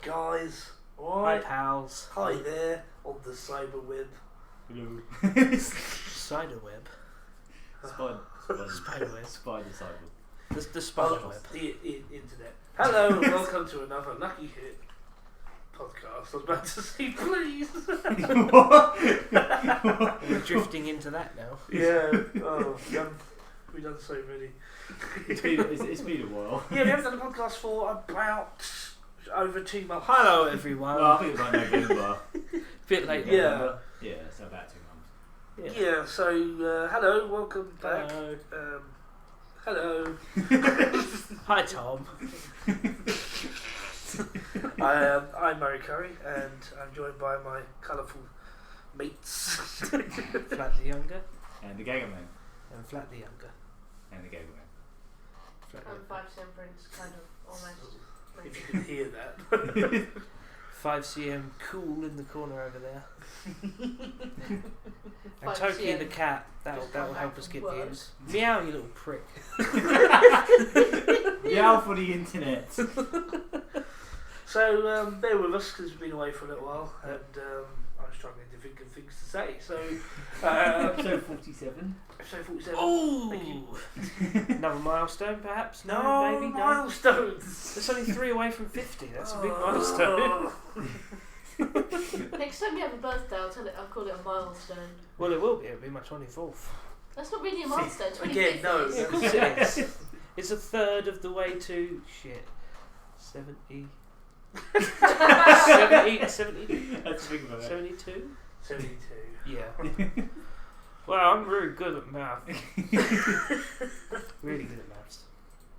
Alright guys, Hi alright, pals. hi there on the cyber web. Hello. Spider web. Spider Spider cyber. The spider Oh, web. the internet. Hello and welcome to another Lucky Hit podcast. I was about to say please. We're drifting into that now. Yeah, oh, we've done so many. It's been a while. Yeah, we haven't done a podcast for about over 2 months. Hello everyone. Well, I think it was like November. Bit late. Yeah. November. Yeah, so about 2 months. Yeah, so hello, welcome back. Hello. Hello. Hi Tom. I'm Murry Curry and I'm joined by my colourful mates. Flattheyounger And the Gagaman. and Flattheyounger. And the Gagaman. I'm 5 Prince, kind of, almost. If you can hear that. 5cm cool in the corner over there. And 5 Toki CM. the cat. That'll Just come help back us from get work. views. Meow, you little prick. Meow for the internet. So bear with us because we've been away for a little while and I was struggling to think of things to say. So Episode 47. episode 47. Thank you. Ooh! Another milestone, perhaps? No, maybe? No. milestones. It's only 3 away from 50. That's a big milestone. Next time you have a birthday, I'll call it a milestone. Well, it will be. It'll be my 24th. That's not really a milestone. 25th Again, no. is. Yeah, of course it is. It's a third of the way to 70. 70. Let's think about it. 72? 72. Yeah. Well, I'm really good at math. Really good at maths.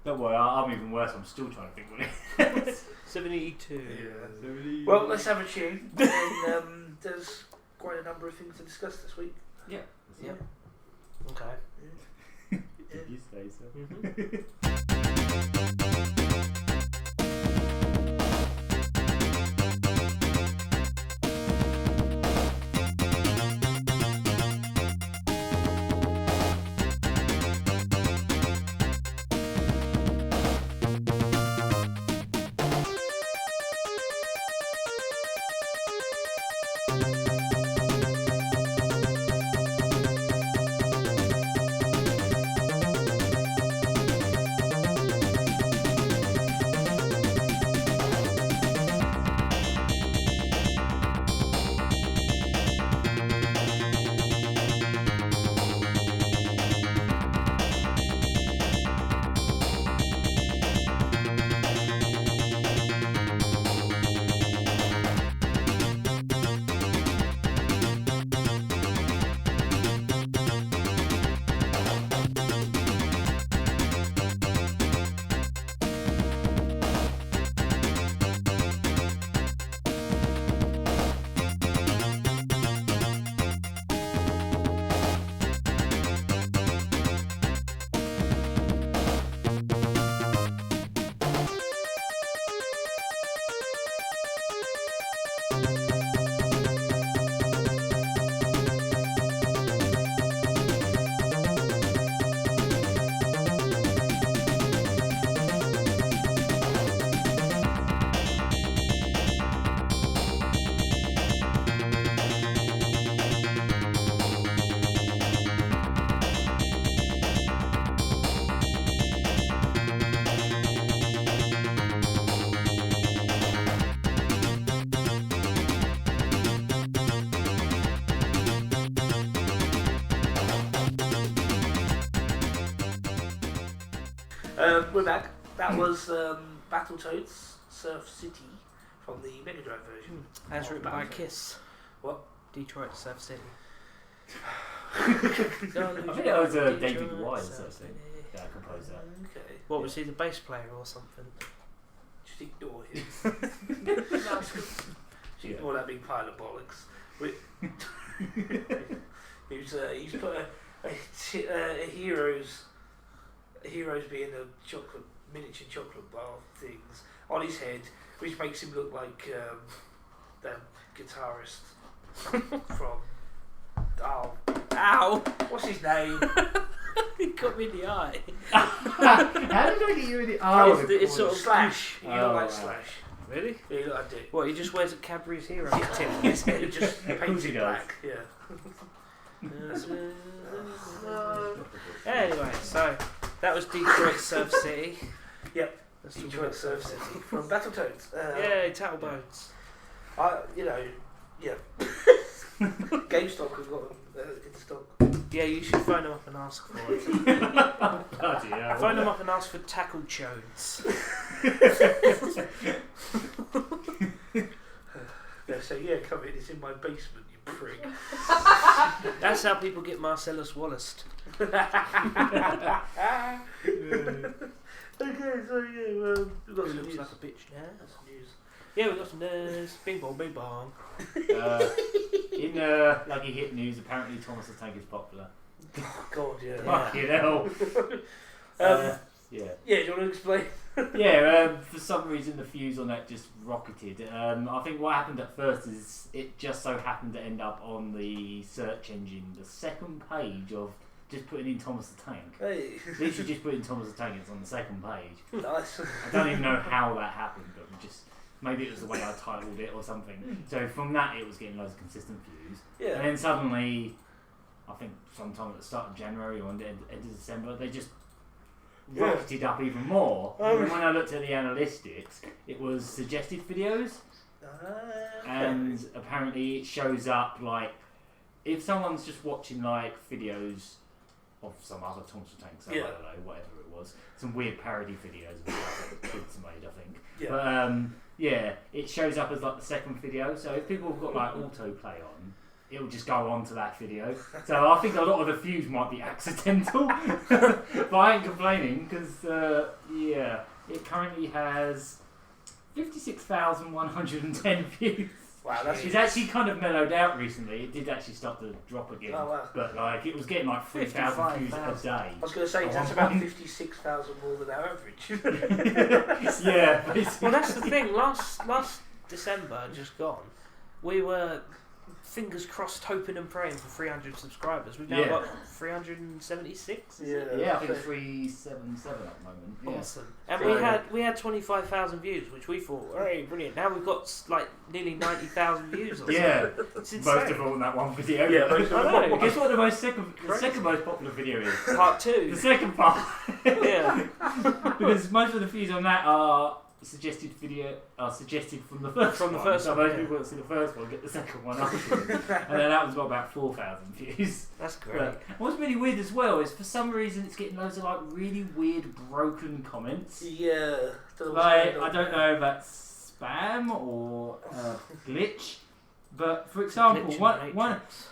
Don't worry, I'm even worse. I'm still trying to think what it 72. is. Well, let's have a tune. And there's quite a number of things to discuss this week. Yeah. Yeah. Okay. Did you say so? We're back. That was Battletoads Surf City from the Mega Drive version. As of written by Battletoads. Kiss. What? Detroit Surf City. I think that was David Wise, Surf actually. City. Yeah, I composed that. Okay. What, was he the bass player or something? Just ignore him. Just ignore that big pile of bollocks. He's put a heroes being a miniature chocolate bar things on his head, which makes him look like the guitarist from Ow! what's his name? He got me in the eye. How did I get you in the Oh, eye? it's sort of Slash. You look like right. Slash. Really? Yeah, he looked like a dick. What, he just wears a Cadbury's Hero tin on He his head? just paints it does. black. Yeah. Anyway, so that was Detroit Surf City. Yep. Let's talk Detroit about Surf City from Battletoads. Yay, Tattleboats. Yeah. GameStop have got them in stock. Yeah, you should phone them up and ask for it. Bloody hell. Phone them up and ask for Tackle Chodes. They say, yeah, come in, it's in my basement, you prick. That's how people get Marcellus Wallaced. Okay, so yeah, we've got Who some looks news. like a bitch now. That's some news. Yeah, we've got some news. Bing bong, bing bong. In Lucky Hit News, apparently Thomas the Tank is popular. God, yeah. Fucking hell. Yeah. Yeah, do you want to explain? Yeah, for some reason the fuse on that just rocketed. I think what happened at first is it just so happened to end up on the search engine, the second page of just putting in Thomas the Tank. Hey. Literally just putting Thomas the Tank, it's on the second page. Nice. I don't even know how that happened, but maybe it was the way I titled it or something. So from that it was getting loads of consistent views. Yeah. And then suddenly, I think sometime at the start of January or end of December, they just rocketed up even more. And when I looked at the analytics, it was suggested videos. And apparently it shows up like, if someone's just watching like videos of some other Thomas the Tank, so I don't know, whatever it was, some weird parody videos of stuff that the kids made, I think. Yeah. But yeah, it shows up as like the second video. So if people have got like autoplay on, it'll just go on to that video. So I think a lot of the views might be accidental, but I ain't complaining because yeah, it currently has 56,110 views. Wow, that's It's actually kind of mellowed out recently. It did actually start to drop again, Oh, wow. but like it was getting like 3,000 views a 55,000. day. I was going to say, At that's one about point. 56,000 more than our average. Yeah, basically. Well, that's the thing. Last December, just gone, we were fingers crossed, hoping and praying for 300 subscribers. We've now got 376. Yeah, Yeah, I think it's 377 at the moment. Yeah. Awesome. And Yeah. we had 25,000 views, which we thought, hey, brilliant. Now we've got like nearly 90,000 views. Or Yeah, something. It's insane. most of all in that one video. Yeah, most of I them. know. Guess what the second most popular video is? Part 2. The second part. Yeah. Because most of the views on that are suggested from the first From the one. first so one, most yeah. people want to see the first one, get the second one afterwards. And then that one's got about 4,000 views. That's great. But what's really weird as well is for some reason it's getting loads of like really weird broken comments. Yeah. Like, I don't know if that's spam or glitch, but for example, Glitch in the one Matrix.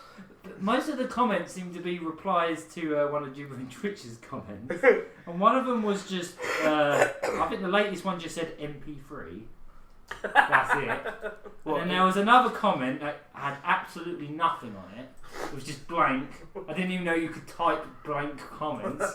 most of the comments seem to be replies to one of Jubilee Twitch's comments, and one of them was just I think the latest one just said MP3. That's it. What, And then there was another comment that had absolutely nothing on it. It was just blank. I didn't even know you could type blank comments.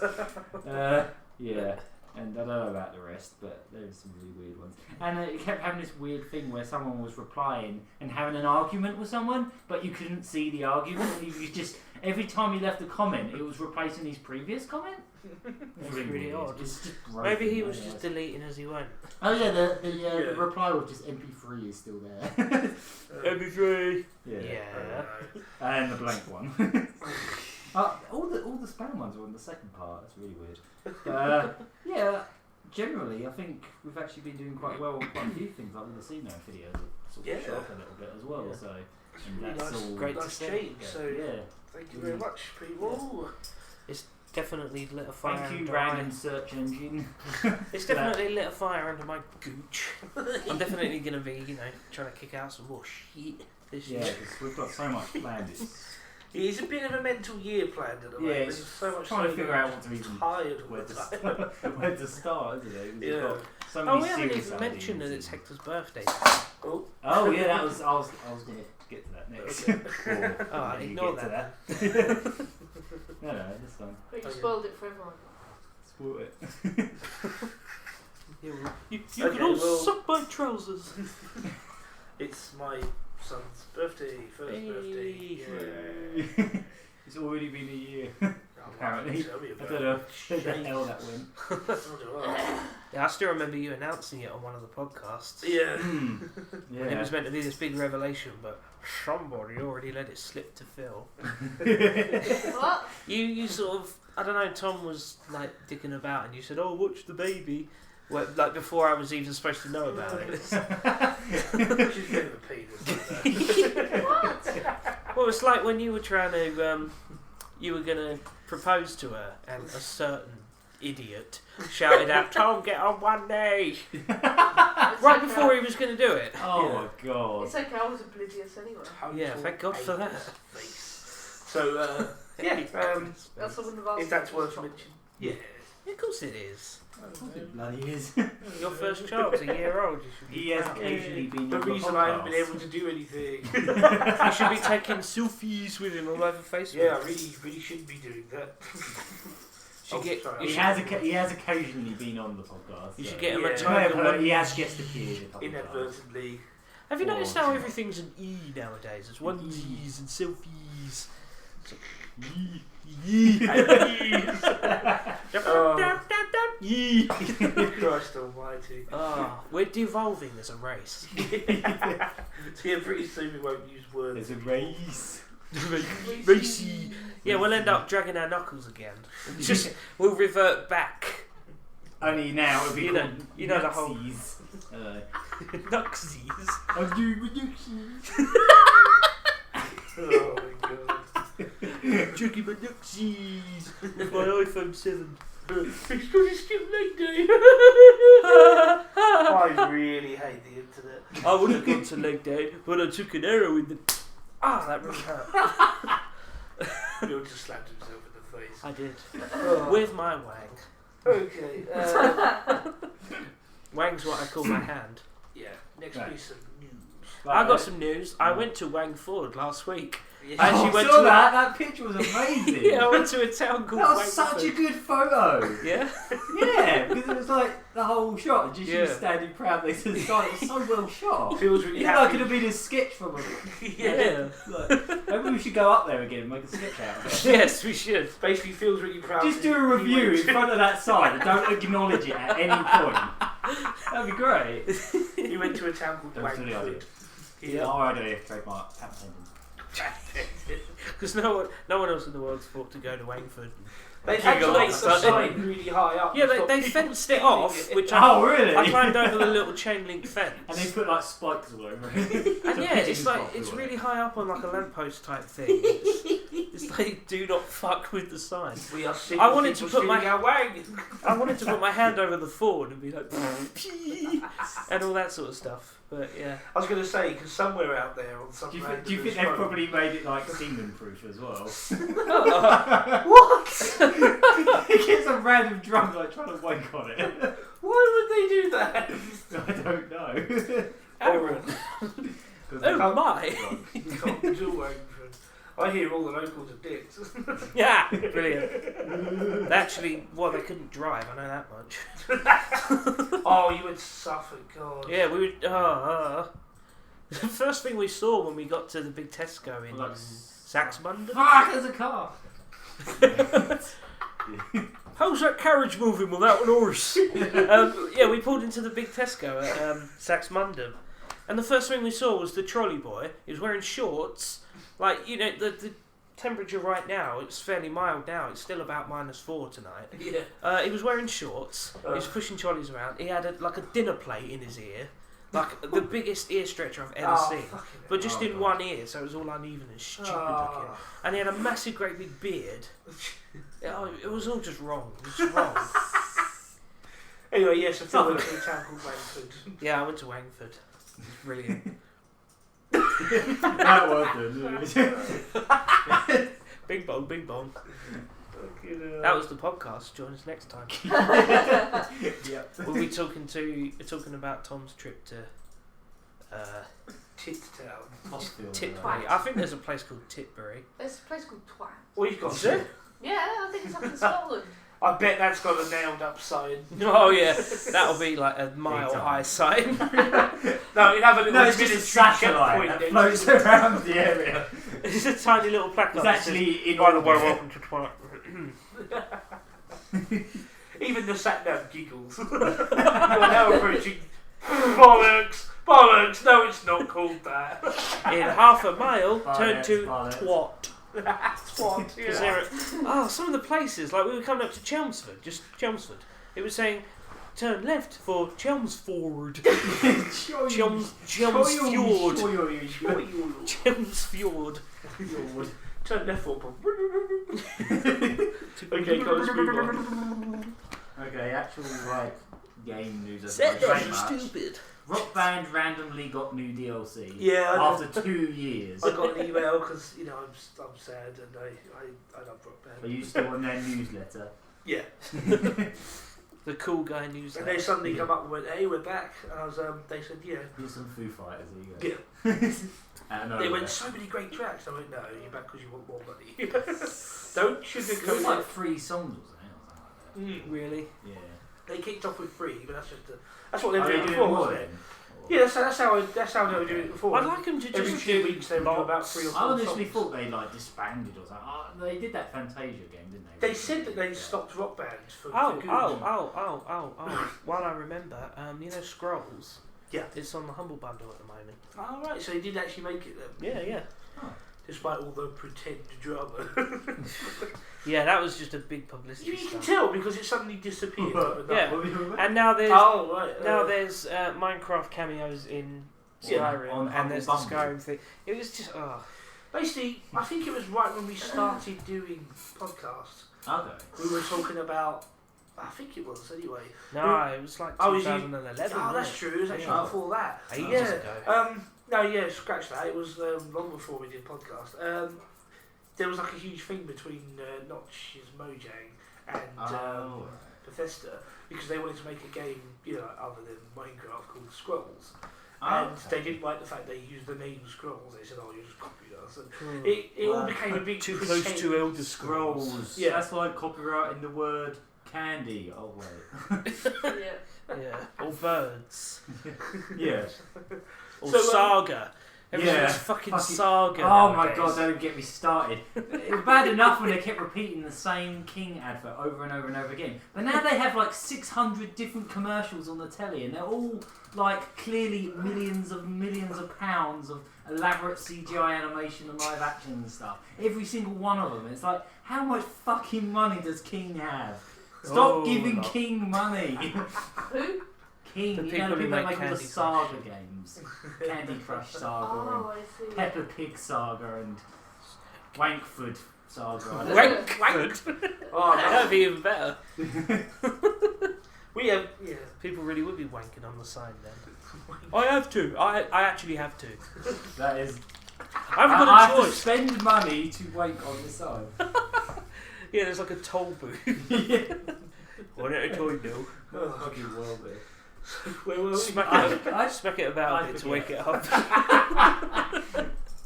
Yeah. And I don't know about the rest, but there's some really weird ones. And it kept having this weird thing where someone was replying and having an argument with someone, but you couldn't see the argument. And you just every time he left a comment, it was replacing his previous comment. That's really odd. It's just Maybe he broken, was yeah. just deleting as he went. Oh yeah, the reply was just MP3 is still there. MP3. Yeah. Yeah. And the blank one. All the spam ones are on the second part. That's really weird. Yeah, generally I think we've actually been doing quite well on quite a few things. Like with the C-No videos have sort of shot up a little bit as well. Yeah. So It's and really that's nice, all great to nice see. change. So yeah. thank you very much, people. Definitely lit a fire. Thank you, under random search engine. It's definitely lit a fire under my gooch. I'm definitely going to be, trying to kick out some more shit this Yeah, year. because we've got so much planned. It's a bit of a mental year planned at the moment. Yeah, There's it's so much trying to going figure on. out what to even Tired all where the to time. start, where to start, isn't it? We've Yeah. got so Oh, many we haven't serious even mentioned that ideas it's and- Hector's birthday. Oh, yeah, that was I was going to get to that next. Or Oh, you ignore get to that. No, this time. But you Okay. spoiled it for everyone. Spoil it. You Okay, can all well- suck my trousers. it's my son's birthday, first birthday. Hey. Yeah. It's already been a year. apparently. Tell me I about don't know it. where the hell that went. Yeah, I still remember you announcing it on one of the podcasts. Yeah. When it was meant to be this big revelation, but somebody already let it slip to Phil. What? You sort of, I don't know, Tom was like dicking about and you said, oh, watch the baby. Well, like before I was even supposed to know about it. She's a bit of a penis. What? Well, it's like when you were trying to, you were going to propose to her and a certain idiot shouted out, Tom, get on one knee. Right before he was going to do it. Oh my god. It's okay, I was oblivious anyway. Yeah, thank God for that. So, yeah, That's what I'm if that's worth mentioning. Yeah. Of course it is. It bloody is. Your first child's a year old. You should be He has proud. occasionally been The on the reason I haven't podcast. been able to do anything. You should be taking selfies with him all over Facebook. Yeah, I really shouldn't be doing that. Should get- sorry, He has occasionally been on the podcast. You so- should get him Yeah. a You may have tiger heard one. he has guest appeared a couple of times. inadvertently. Have you Or- noticed how everything's an E nowadays? It's onesies and selfies. Christ almighty. We're devolving as a race. So yeah, pretty soon we won't use words. There's a race. Racy. Yeah, we'll end up dragging our knuckles again. Just we'll revert back. Only now it'll be You know- called you know the whole- Nuxies. Nuxies. I'm doing Nuxies. Oh my god. Chucky my Nuxies with my iPhone 7. It's because it's still late day. I really hate the internet. I would have gone to leg day, but I took an arrow in the. That really hurt. Bill just slapped himself in the face. I did. Oh. With my wang. Okay. Wang's what I call my hand. Yeah. Next Right. piece of news. I got some news. I went to Wangford last week. Yeah. I actually went saw to that. That picture was amazing. Yeah, I went to a town called That was Wangford. such a good photo. Yeah? Yeah, because it was like the whole shot, just you Yeah. standing proudly to the side. It was so well shot. Feels really You know, it happy. could have been a sketch from a. Yeah. Like, maybe we should go up there again and make a sketch out of it. Yes, we should. Basically feels really proud. Just do a He review went in front of that sign and don't acknowledge it at any point. That'd be great. He went to a town called Don't steal the idea. Wangford. Yeah, alright, idea. Trademark. Patent pending. Because no one else in the world's thought to go to Wangford. They Giggle actually like got that. the sign really high up. Yeah, to stop they people fenced it off, stealing which Oh, really? I climbed over the little chain link fence. And they put like spikes all over it. And So yeah, it's pigeons like can't it's do it. really high up on like a lamppost type thing. It's like do not fuck with the sign. We are sick I of wanted to people put my- stealing our wang. I wanted to put my hand over the Ford and be like and all that sort of stuff. But yeah, I was going to say, because somewhere out there on some Do random you think they've road- probably made it like semen proof as well? What? He gets a random drum like trying to wank on it. Why would they do that? I don't know. Aaron. 'Cause Oh my! Can't do Wangford. I hear all the locals are dicks. Yeah, brilliant. Actually, well, they couldn't drive. I know that much. Oh, you went to Suffolk, God. Yeah, we were. The first thing we saw when we got to the big Tesco in Like, Saxmundham. Fuck, there's a car. How's that carriage moving without an horse? Yeah, we pulled into the big Tesco at Saxmundham, and the first thing we saw was the trolley boy. He was wearing shorts. Like, you know, the temperature right now, it's fairly mild now. It's still about -4 tonight. Yeah. He was wearing shorts. He was pushing trolleys around. He had like a dinner plate in his ear. Like the biggest ear stretcher I've ever seen. fucking But just Oh, in God. one ear, so it was all uneven and stupid looking. And he had a massive, great big beard. It was all just wrong. It was just wrong. Anyway, yes, I feel like a town called Wangford. Yeah, I went to Wangford. It was brilliant. That was good. Bing bong, bing bong. Fucking, That was the podcast. Join us next time. Yep. We'll be talking about Tom's trip to Tit Town. Hospital. Titbury. I think there's a place called Titbury. There's a place called Twat. What you got? Is there? Yeah, I think it's up in Scotland. I bet that's got a nailed up sign. Oh yeah, that'll be like a mile high sign. No, you have a little No, it's just a military satellite checkpoint that then. floats around the area. It's a tiny little placard. It's that says, actually in by the way, orbit. welcome to Twat. Even the sat-nav giggles. You are now approaching bollocks. Bollocks. No, it's not called that. In half a mile, turn to bollocks. twat. Twat. Because some of the places, like we were coming up to Chelmsford, just Chelmsford. It was saying, turn left for Chelmsford. Chelmsfjord. Chelmsfjord. Turn left for. Okay, go, let's move on. Okay, actual game news. Said Very that much. stupid. Rock Band randomly got new DLC. Yeah. After 2 years. I got an email because I'm sad and I love Rock Band. Are you still on their newsletter? Yeah. The cool guy news. And they suddenly come up and went, "Hey, we're back." And I was, they said, "Yeah." Here's some Foo Fighters. There you Yeah. go. They went, "So many great tracks." I went, "No, you're back because you want more money." Don't It was sugarcoat like it. 3 songs, wasn't it? Or something like Really? that. Yeah. They kicked off with 3, but that's what they were Are they doing doing before, more wasn't it? then? Yeah, that's how they were doing it before. I'd like them to Every just 2 weeks they would do lots. about 3 or 4 I honestly songs. thought they disbanded or something. They did that Fantasia game, didn't they? They said that they stopped Rock Band for Oh. good. While I remember, Scrolls. Yeah. It's on the Humble Bundle at the moment. Oh, right, so they did actually make it then. Yeah. Despite all the pretend drama. Yeah, that was just a big publicity You can stunt. tell because it suddenly disappeared. Yeah. What were we talking about? And now there's there's Minecraft cameos in Yeah, Skyrim, on and there's the Humble Bundle. Skyrim thing. It was just basically, I think it was right when we started doing podcasts. Okay. We were talking about, I think it was anyway. no, it was like Oh, was you- 2011. Oh, that's wasn't true. It was actually Yeah. before that. it? Ages Yeah. ago. No, yeah, scratch that. It was long before we did podcast. There was like a huge thing between Notch's Mojang and Bethesda because they wanted to make a game, other than Minecraft called Scrolls. And they didn't like the fact they used the name Scrolls. They said, "Oh, you just copied us." And it all became a big Too close pretend- to Elder Scrolls. Scrolls. Yeah. That's like copyrighting the word candy. Oh wait. Yeah. Yeah, or birds, Yeah. or So, Saga. Everything's Yeah. fucking Saga. Oh my nowadays. god, don't get me started. It was bad enough when they kept repeating the same King advert over and over and over again. But now they have like 600 different commercials on the telly and they're all like clearly millions of pounds of elaborate CGI animation and live action and stuff. Every single one of them. It's like, how much fucking money does King have? Stop giving King money. Who? King, The the people who people that make make all the Candy Saga games. Candy Crush Saga Oh, I see. and Peppa Pig Saga and Wangford Saga. Wangford. Oh, no. That'd be even better. We have, People really would be wanking on the sign then. I have to. I actually have to. That is. I haven't I got a have to choice. spend money to wank on the side. Yeah, there's like a toll booth. What did I tell you? Oh, Fucking well, bit. where were we? Smack it about a bit to wake it up.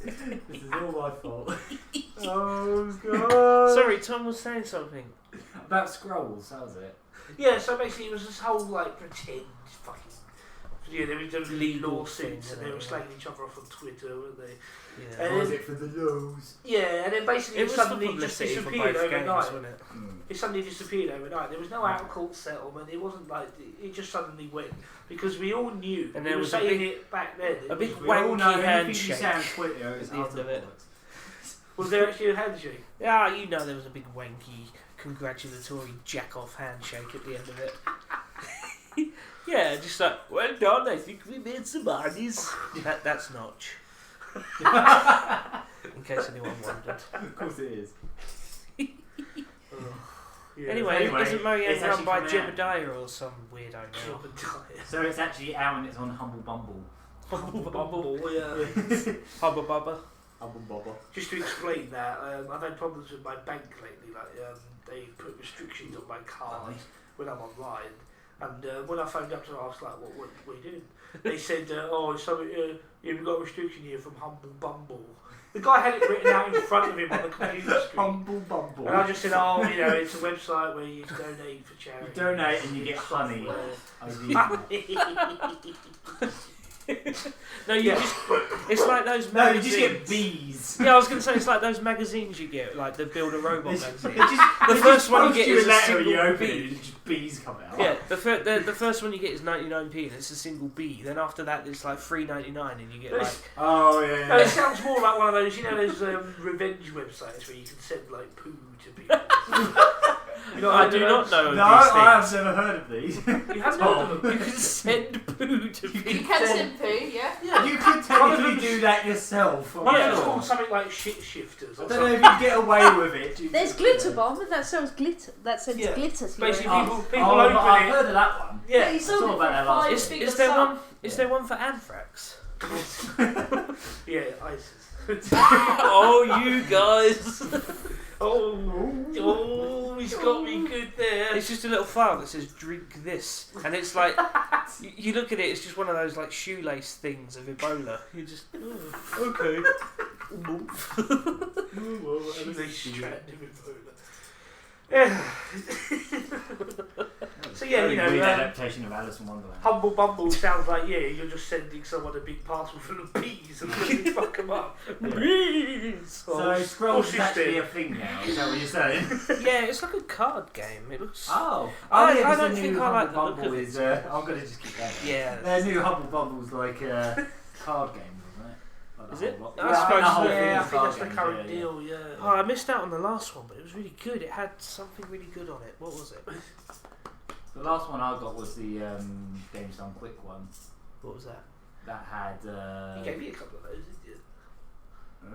This is all my fault. Oh god. Sorry, Tom was saying something. About scrolls, how's it? Yeah, so basically it was this whole pretend fucking. Yeah, they were doing Legal lawsuits thing, and they were yeah. slagging each other off on Twitter, weren't they? Yeah. And Or is then- it for the lows? Yeah, and then basically It it was suddenly for just publicity for disappeared both games, overnight. wasn't it? It suddenly disappeared overnight. There was no out of court settlement. It wasn't like it just suddenly went because we all knew. And we there were was a saying big- it back then. a big We all know Wanky anything you say on handshake Twitter is at the end utter of it. bollocks. Was there actually a handshake? Yeah, you know there was a big wanky congratulatory jack-off handshake at the end of it. Yeah, just like, well done, I think we made some monies. That's Notch. In case anyone wondered. Of course it is. Yeah. Anyway, isn't Murray it's run actually by coming out. Jebediah or some weirdo now? Jebediah. So it's actually out and it's on Humble Bumble. Bumble, yeah. Hubba bubba. Humble Bubble. Just to explain that, I've had problems with my bank lately. They put restrictions on my card when I'm online. And when I phoned up to ask, what are you doing? They said, we've got a restriction here from Humble Bumble. The guy had it written out in front of him on the computer screen. Humble Bumble. And I just said, it's a website where you donate for charity. You donate and you get honey. No, you just. It's like those No, you magazines. just get bees. Yeah, I was going to say it's like those magazines you get, like the Build a Robot magazine. The first one you get is a letter single and you open bee. it and just bees come out. Yeah, the first one you get is 99p and it's a single bee. Then after that it's like $3.99 and you get like. Oh yeah. No, it sounds more like one of those, those revenge websites where you can send like poo to people. You know, I do not know of No, these I things. have never heard of these. You haven't heard of them. You can send poo to people. You can send poo, yeah. Yeah. You could technically do that yourself. One of Yeah. them's called something like shit shifters. I Or don't know something. if you get away with it. There's glitter bomb that sells glitter. That sends Yeah. glitter to Basically, you. people I've open it. heard of that one. Yeah. He sold I saw it about that for last five week. figure Is there sum. one? Is there one for anthrax? Yeah, ISIS. Oh, you guys! Oh, he's got me good there. It's just a little file that says "drink this," and it's like you look at it. It's just one of those like shoelace things of Ebola. You just okay. Yeah. So yeah, Weird adaptation of Alice in Wonderland. Humble Bumble sounds like you're just sending someone a big parcel full of bees and they fuck them up. Bees. So Scrolls is she's actually dead. a thing now. Is that what you're saying? Yeah, it's like a card game. It looks. Oh, I yeah, 'cause don't the think new I like Humble the look Bumble of it. is. I'm gonna just keep that. Yeah. Their new Humble Bumble's like a card game, isn't it? Like the Is it? whole lot. I Yeah, suppose the whole so. thing Yeah, I is think card that's the games, current yeah, yeah. deal. Yeah. Oh, I missed out on the last one, but it was really good. It had something really good on it. What was it? The last one I got was the Games Done Quick one. What was that? That had. You gave me a couple of those, didn't you? Huh?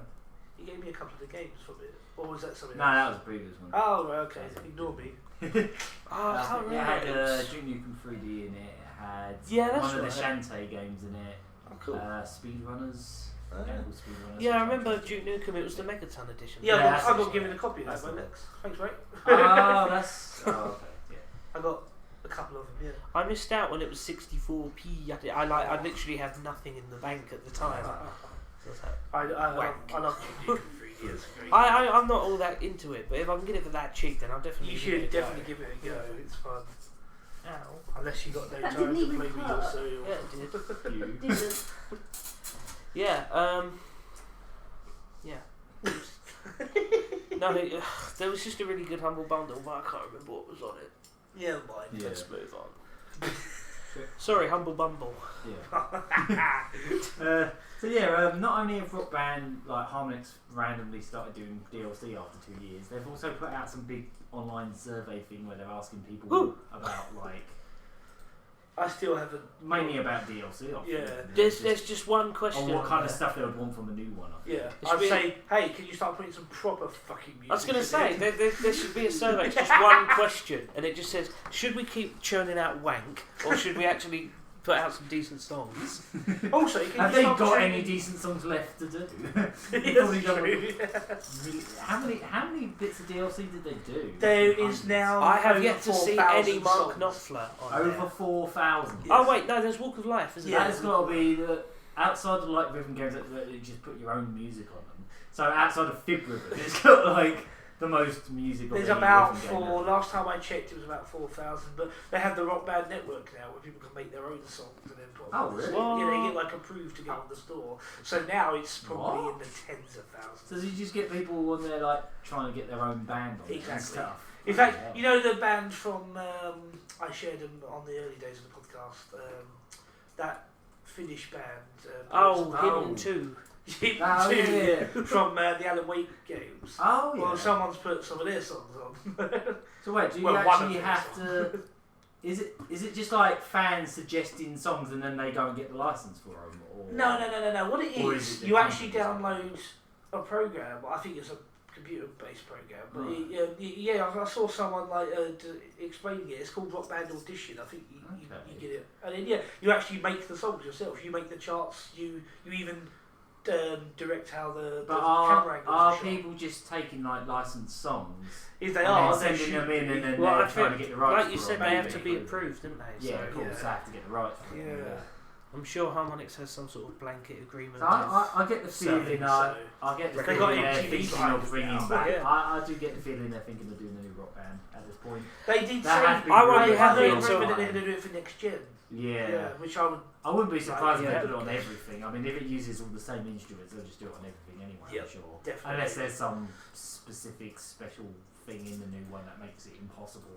You gave me a couple of the games from it, or was that something? No, that was a previous one. Oh, right, okay. Ignore me. Oh, I can't It remember. had It was- Duke Nukem 3D in it. It had Yeah, that's one of the right. Shantae games in it. Oh, cool. Speedrunners. Ah. A game called Speedrunners. Yeah, I remember Duke Nukem. It was the Megaton edition. Yeah, Yeah, I got that's- given a copy of that that's by the Lex. Thanks, mate. Oh, that's. Oh, okay. Yeah. I got a couple of them, yeah. I missed out when it was 64p. I literally had nothing in the bank at the time. So it's like, I love Duke Nukem 3D. It's great. I'm not all that into it, but if I can get it for that cheap, then I'll definitely. You give it should a go. definitely give it a go. It's fun. Ow. Unless you got no That time didn't to even play with your hurt. cereal. Yeah, it did. You. Jesus. Yeah. Yeah. No, there was just a really good Humble Bundle, but I can't remember what was on it. Yeah, mine. Yeah. Let's move on. Sorry, Humble Bumble. Yeah. So yeah, not only have Rock Band like Harmonix randomly started doing DLC after 2 years, they've also put out some big online survey thing where they're asking people Ooh. about like I still haven't. mainly about DLC. Yeah. There's just one question. or what on kind of there. stuff they would want from a new one. I think. Yeah, It should I'd be- say, hey, can you start putting some proper fucking music? I was going to in say, it? there should be a survey, it's just one question, and it just says, should we keep churning out wank, or should we actually put out some decent songs? Also, you can Have you they start got changing- any decent songs left to do? Yes, Probably don't true. How many bits of DLC did they do? There Hundreds. is now. I have over yet to see 4,000 any Mark songs. Knopfler on over there. 4,000. Oh wait, no, there's Walk of Life, isn't Yeah. there? That's got to be the outside of like rhythm games that you just put your own music on them. So outside of Fib Rhythm, it's got like the most music. There's of any about rhythm game four. ever. Last time I checked, it was about 4,000. But they have the Rock Band Network now, where people can make their own songs and then put. them Oh, on the really? store. Yeah, they get like approved to go on the store. So now it's probably What? in the tens of thousands. So you just get people when they're like trying to get their own band on it and Exactly. stuff. In fact, Yeah. you know the band from I shared them on the early days of the podcast. That Finnish band. Oh, Oh. Hidden 2. Hidden Oh, Two yeah. from the Alan Wake games. Oh yeah. Well, someone's put some of their songs on. So wait, do you Well, one actually of them have is to? Is it just like fans suggesting songs and then they go and get the license for them? Or No. What it Or is, is it you the actually company's download a program. I think it's a computer-based program. But Right. yeah, I saw someone like explaining it. It's called Rock Band Audition. I think you Okay. get it, and then you actually make the songs yourself. You make the charts. You even direct how the But camera angles are are shot. people just taking like licensed songs If they and are, then they sending them should in be. and then Well, I they're trying to think, get the rights? like you for said, them, they have to maybe. be approved, don't they? Yeah, So, of course, yeah. they have to get the rights. For them, Yeah. I'm sure Harmonix has some sort of blanket agreement. So I get the So- feeling so- I get the They got feeling they're MTV thinking behind of it bringing now. back. Yeah. I do get the feeling they're thinking of doing a new rock band at this point. They did That say has been I won't really be happy I long until- remember that time. they're going to do it for next gen. Yeah. Yeah, which I would I wouldn't be surprised Right, if yeah. they put it on everything. I mean, if it uses all the same instruments, they'll just do it on everything anyway, Yep, I'm sure. definitely. Unless there's some specific special thing in the new one that makes it impossible.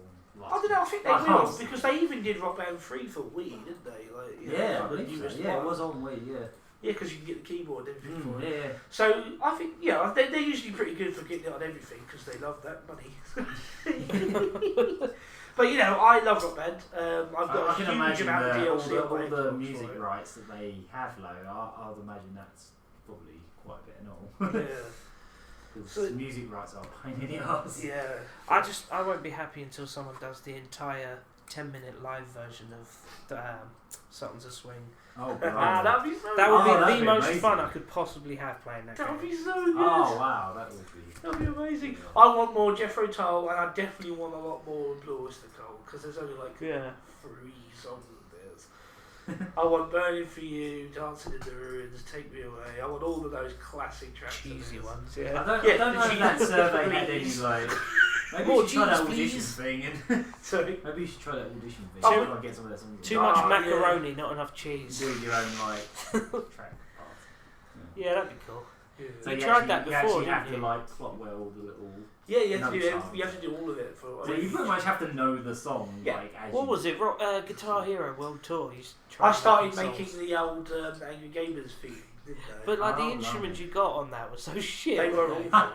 I don't know, I think they will, because they even did Rock Band 3 for Wii, didn't they? Like, you know, Yeah, I the believe newest so. Yeah, one. it was on Wii, yeah. Yeah, because you can get the keyboard and everything for it. Yeah. So I think, yeah, they're usually pretty good for getting it on everything because they love that money. But you know, I love Rock Band. I've got I a can huge imagine amount of DLC on my all the Xbox music for it. rights that they have, though. I would imagine that's probably quite a bit and all. Yeah, Because So- music rights are a pain in the arse. yeah. I won't be happy until someone does the entire 10-minute live version of the Sultans of Swing. Oh, That'd be so. That would Oh, be that'd the be most amazing. fun I could possibly have playing that That'd game. be so good. Oh, wow, that would be. That'd be amazing. I want more Jethro Tull, and I definitely want a lot more Blue Oyster Cult because there's only like Yeah. 3 songs of theirs. I want Burning for You, Dancing in the Ruins, Take Me Away. I want all of those classic tracks. of Cheesy theirs. ones, I yeah. don't, Yeah, I don't know the if that cheese, survey had any, please. like. Maybe More you should try that cheese, audition please. thing. Sorry. Maybe you should try that audition thing. Oh, Try and get some of that songs. Too much Oh, yeah. macaroni, not enough cheese. Do your own, like, track parts. Yeah, that'd be cool. Yeah. So You you tried actually, that you before, actually didn't have to you? like plot well the little. Yeah, you have to do No you have to do all of it for. So you pretty much have to know the song, Yeah. like as What you. was it? Guitar Hero World Tour. You I tried started making making songs. the old Angry Gamers theme, didn't I? But like Oh, the instruments lovely. you got on that were so shit. they were weren't awful.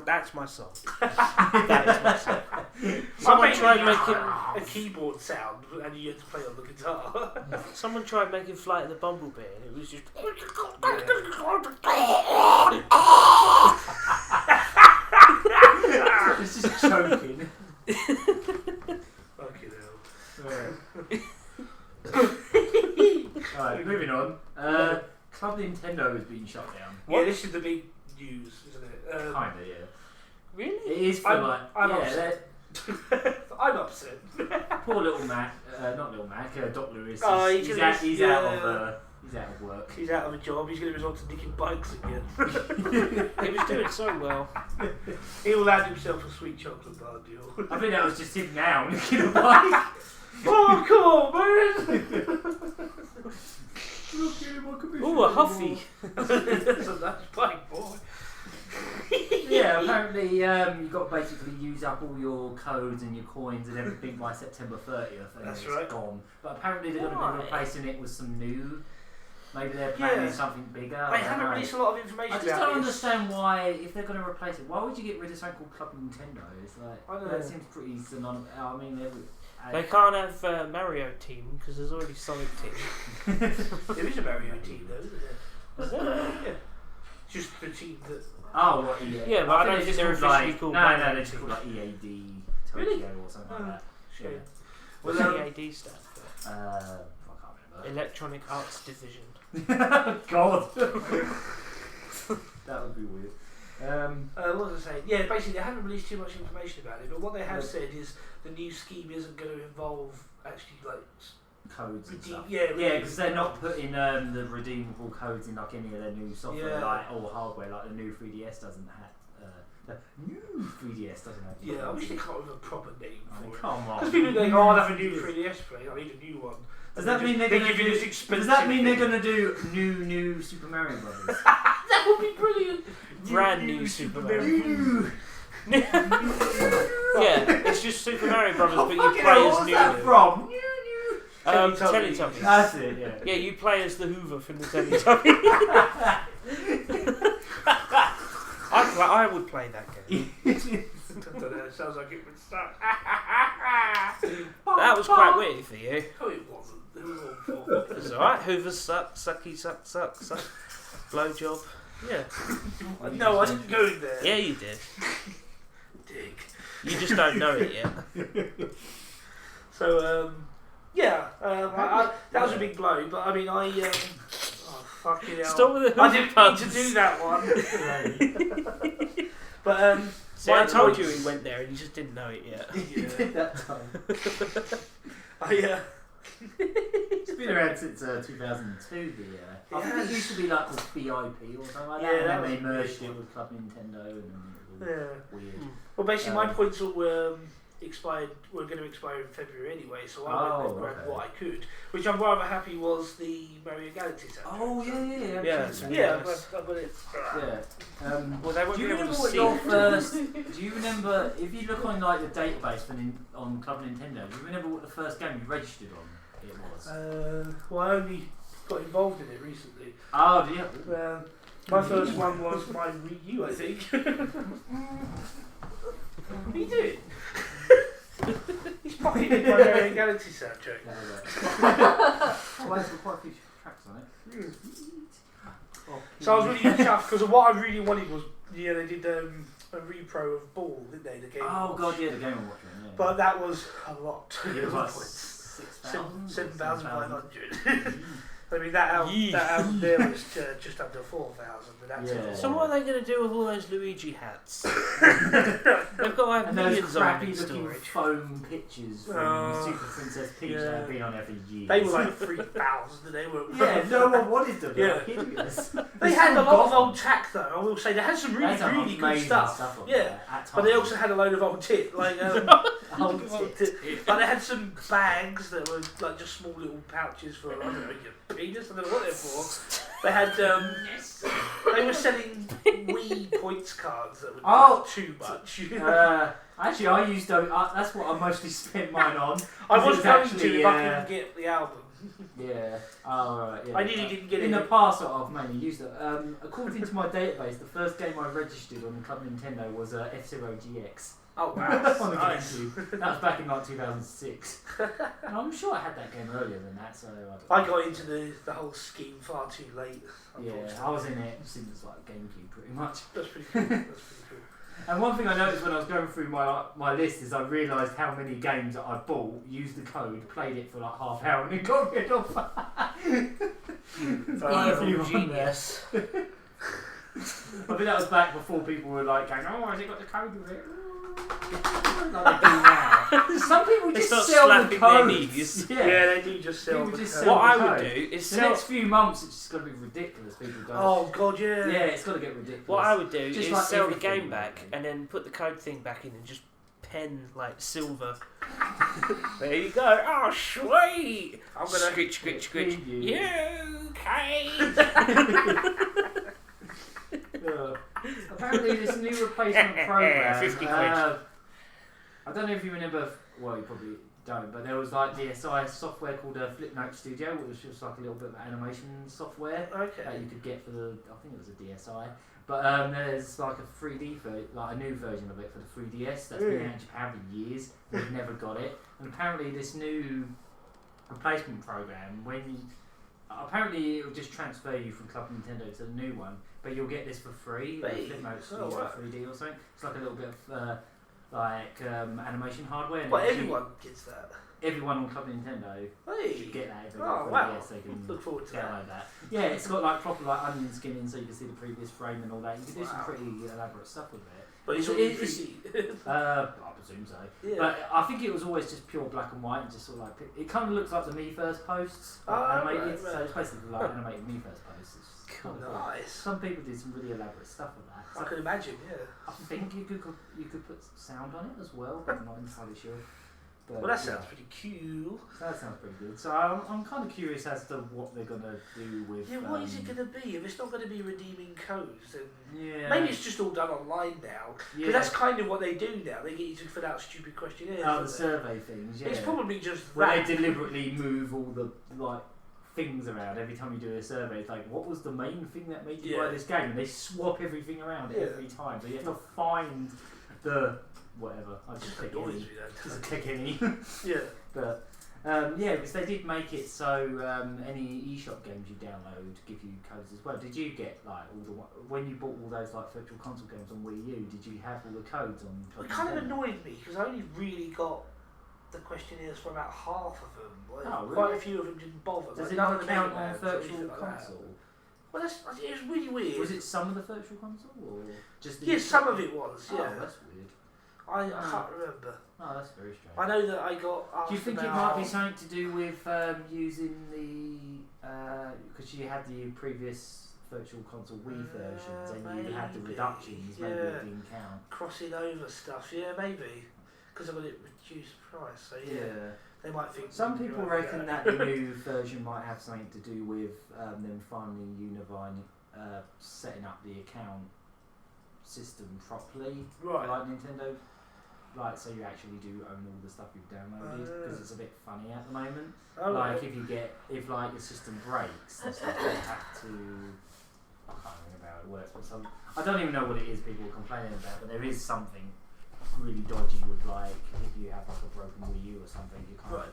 That's my song. That is my song. Someone I tried made making a keyboard sound, and you had to play on the guitar. someone tried making Flight of the Bumblebee, and it was just. It's just choking. Fucking hell. Alright, moving on. Club Nintendo has been shut down. Yeah, this is the big news, isn't it? Kinda, yeah. Really? It is for I'm yeah, upset. I'm upset. poor little Mac, not little Mac, Doc Lewis. Oh, he's he's out yeah. he's out of work. He's out of a job. He's going to resort to nicking bikes again. He was doing so well. He'll land himself a sweet chocolate bar deal. I think that was just him now nicking a bike. Oh, come on, man! Ooh, a Huffy. That's a nice bike, boy. Yeah, apparently you've got to basically use up all your codes and your coins and everything by September 30th, and That's it's right. gone. But apparently they're going to Why? be replacing it with some new. Maybe they're planning Yeah. something bigger. They I don't haven't know. released a lot of information I just about don't this. understand why, if they're going to replace it, why would you get rid of something called Club Nintendo? It's like, I don't that know. seems pretty synonymous. I mean, They can't have Mario Team because there's already Sonic Team. There is a Mario team, though, isn't there? Is there? Yeah. Just the team that. Oh, what, EA? Yeah, but I don't think they're officially like, called No, Mario they're just Team. called like EAD Tokyo Really? or something like that. Shame. Yeah. What's Well, the EAD stand for? I can't remember. Electronic Arts Division. God. That would be weird. What was I saying? Yeah, basically they haven't released too much information about it, but what they have said is the new scheme isn't going to involve actually like Codes and stuff. yeah, because they're not putting the redeemable codes in like any of their new software, Yeah. like or hardware, like the new 3DS doesn't have. The new 3DS doesn't have. Yeah, I wish they come up with a proper name I mean, for it. come on. Because people think, oh, I'll have a new 3DS play, I need a new one. Does And that mean they're they going to give you do? this expensive? Does that mean they're thing. going to do new Super Mario Brothers? That would be brilliant. Brand new Super Mario. New. Yeah, it's just Super Mario Brothers, but you Fucking play hell, as what's that Nunu. from? Teletubbies. Teletubbies. That's it. Yeah. Yeah, you play as the Hoover from the Teletubbies. I would play that game. I don't know, it sounds like it would start. That was quite witty for you. No, it wasn't. It was awful. It's alright. Hoover suck, sucky, suck, suck, suck. Blowjob. Yeah. No, I didn't go there. Yeah, you did. Dick. You just don't know it yet. So, yeah, that was a big blow, but I mean, oh, fucking hell. Stop with the I Hoover didn't puns. mean to do that one. But, See, I told you he went there and you just didn't know it yet. You did that time. It's been around since 2002. I think it used to be like called BIP or something like that. Yeah, And that then they was merged big. it with Club Nintendo, and then it was all yeah. weird. Well, basically, my points all were were going to expire in February anyway, so I went and grabbed what I could. Which I'm rather happy was the Mario Galaxy soundtrack. Oh yeah. Yeah, I've got it. Yeah. Well, they won't Do you be able remember to what see your it. first? Do you remember if you look on like the database on Club Nintendo? Do you remember what the first game you registered on it was? Well, I only got involved in it recently. Oh, do you? My first one was my Wii U, I think. What are you doing? He's pocketed my Mario Galaxy soundtrack. Well, there's quite a few tracks on it. So I was really chuffed because what I really wanted was, they did a repro of Ball, didn't they? The game. Oh god, yeah, the Game & Watch one. Yeah. But that was a lot. It was like 6,000. 7,500. I mean, that album there was just under 4,000. So what are they going to do with all those Luigi hats? They've got to have and millions those of them crappy in looking storage. foam pictures from Super Princess Peach that have been on there for years. They were like 3,000 and they were... Yeah, no one wanted them. Yeah. Hideous. They had a lot of old track though, I will say. They had some really good stuff. Yeah, but they also had a load of old tit. Like, old tit. But they had some bags that were like just small little pouches for, I don't know, your penis, I don't know what they're for. They had, they were selling Wii points cards that were too much. Actually, I used those. That's what I mostly spent mine on. I was going to if I couldn't get the album. Yeah. Oh, right. Yeah. I nearly didn't get it. In the past, I've mainly used it. According to my database, the first game I registered on the Club Nintendo was F-Zero GX. Oh wow, on the nice. GameCube. That was back in like 2006. And I'm sure I had that game earlier than that, so I got into the whole scheme far too late. Yeah, I was in it since like GameCube pretty much. That's pretty cool. That's pretty cool. And one thing I noticed when I was going through my list is I realised how many games that I bought, used the code, played it for like half an hour, and then got rid of. Evil genius. I think that was back before people were like going, "Oh, has it got the code with it?" Like they do now. Some people They just start sell the slapping codes. their knees. Yeah, they do just sell People the just code. sell What I the would code. do is The sell. next few months, it's just got to be ridiculous. People go. Oh god, yeah. Yeah, it's got to get ridiculous. What I would do Just is like sell the everything, game back really. and then put the code thing back in and just pen like silver. There you go. Oh, sweet. I'm gonna Scritch, scritch, scritch. You. Okay. Apparently, this new replacement program. 50 quid. I don't know if you remember. Well, you probably don't. But there was like DSI software called Flipnote Studio, which was just like a little bit of animation software that you could get for the. I think it was a DSI. But there's like a 3D like a new version of it for the 3DS that's been out in Japan for years. We've never got it. And apparently, this new replacement program, apparently it will just transfer you from Club Nintendo to the new one, but you'll get this for free. Flipnote Studio 3D or something. It's like a little bit of animation hardware. And but everyone gets that. Everyone on Club Nintendo should get that. Oh wow! Yes, they can look forward to that. Yeah, it's got like proper like onion skinning, so you can see the previous frame and all that. You can do some pretty elaborate stuff with it. But it's I presume so. Yeah. But I think it was always just pure black and white and just sort of like it kind of looks like the Me First posts animated. Right. So it's basically like animated Me First posts. It's cool. Nice. Some people did some really elaborate stuff with that. So I can imagine. Yeah. I think you could put sound on it as well, but I'm not entirely sure. But, well, that sounds pretty cool. That sounds pretty good. So I'm kind of curious as to what they're going to do with... Yeah, what is it going to be? If it's not going to be redeeming codes, then maybe it's just all done online now. Because that's kind of what they do now. They get you to fill out stupid questionnaires. Oh, the survey things, yeah. It's probably just where they deliberately move all the, like, things around every time you do a survey. It's like, what was the main thing that made you buy this game? And they swap everything around every time. So you have to find the... whatever. I just click any. Just click any. Yeah. But because they did make it so any eShop games you download give you codes as well. Did you get like all the when you bought all those like virtual console games on Wii U? Did you have all the codes on? It kind of annoyed me because I only really got the questionnaires for about half of them. Like, quite a few of them didn't bother. Does it not count on virtual console? Well, it was really weird. Was it some of the virtual console or just? Yeah, some of it was. Yeah. Oh, that's weird. I can't remember. Oh, that's very strange. I know that I got asked. Do you think it might be something to do with using the because you had the previous virtual console Wii versions and you had the reductions, maybe it didn't count. Crossing over stuff, yeah, maybe. because of a reduced price. So yeah, they might think. Some people reckon that the new version might have something to do with them finally unifying, setting up the account system properly, like Nintendo. Like, so you actually do own all the stuff you've downloaded, because it's a bit funny at the moment. Like, if like your system breaks and stuff, you have to. I can't remember how it works, but I don't even know what it is people are complaining about. But there is something really dodgy with, like, if you have like a broken Wii U or something, you're kind of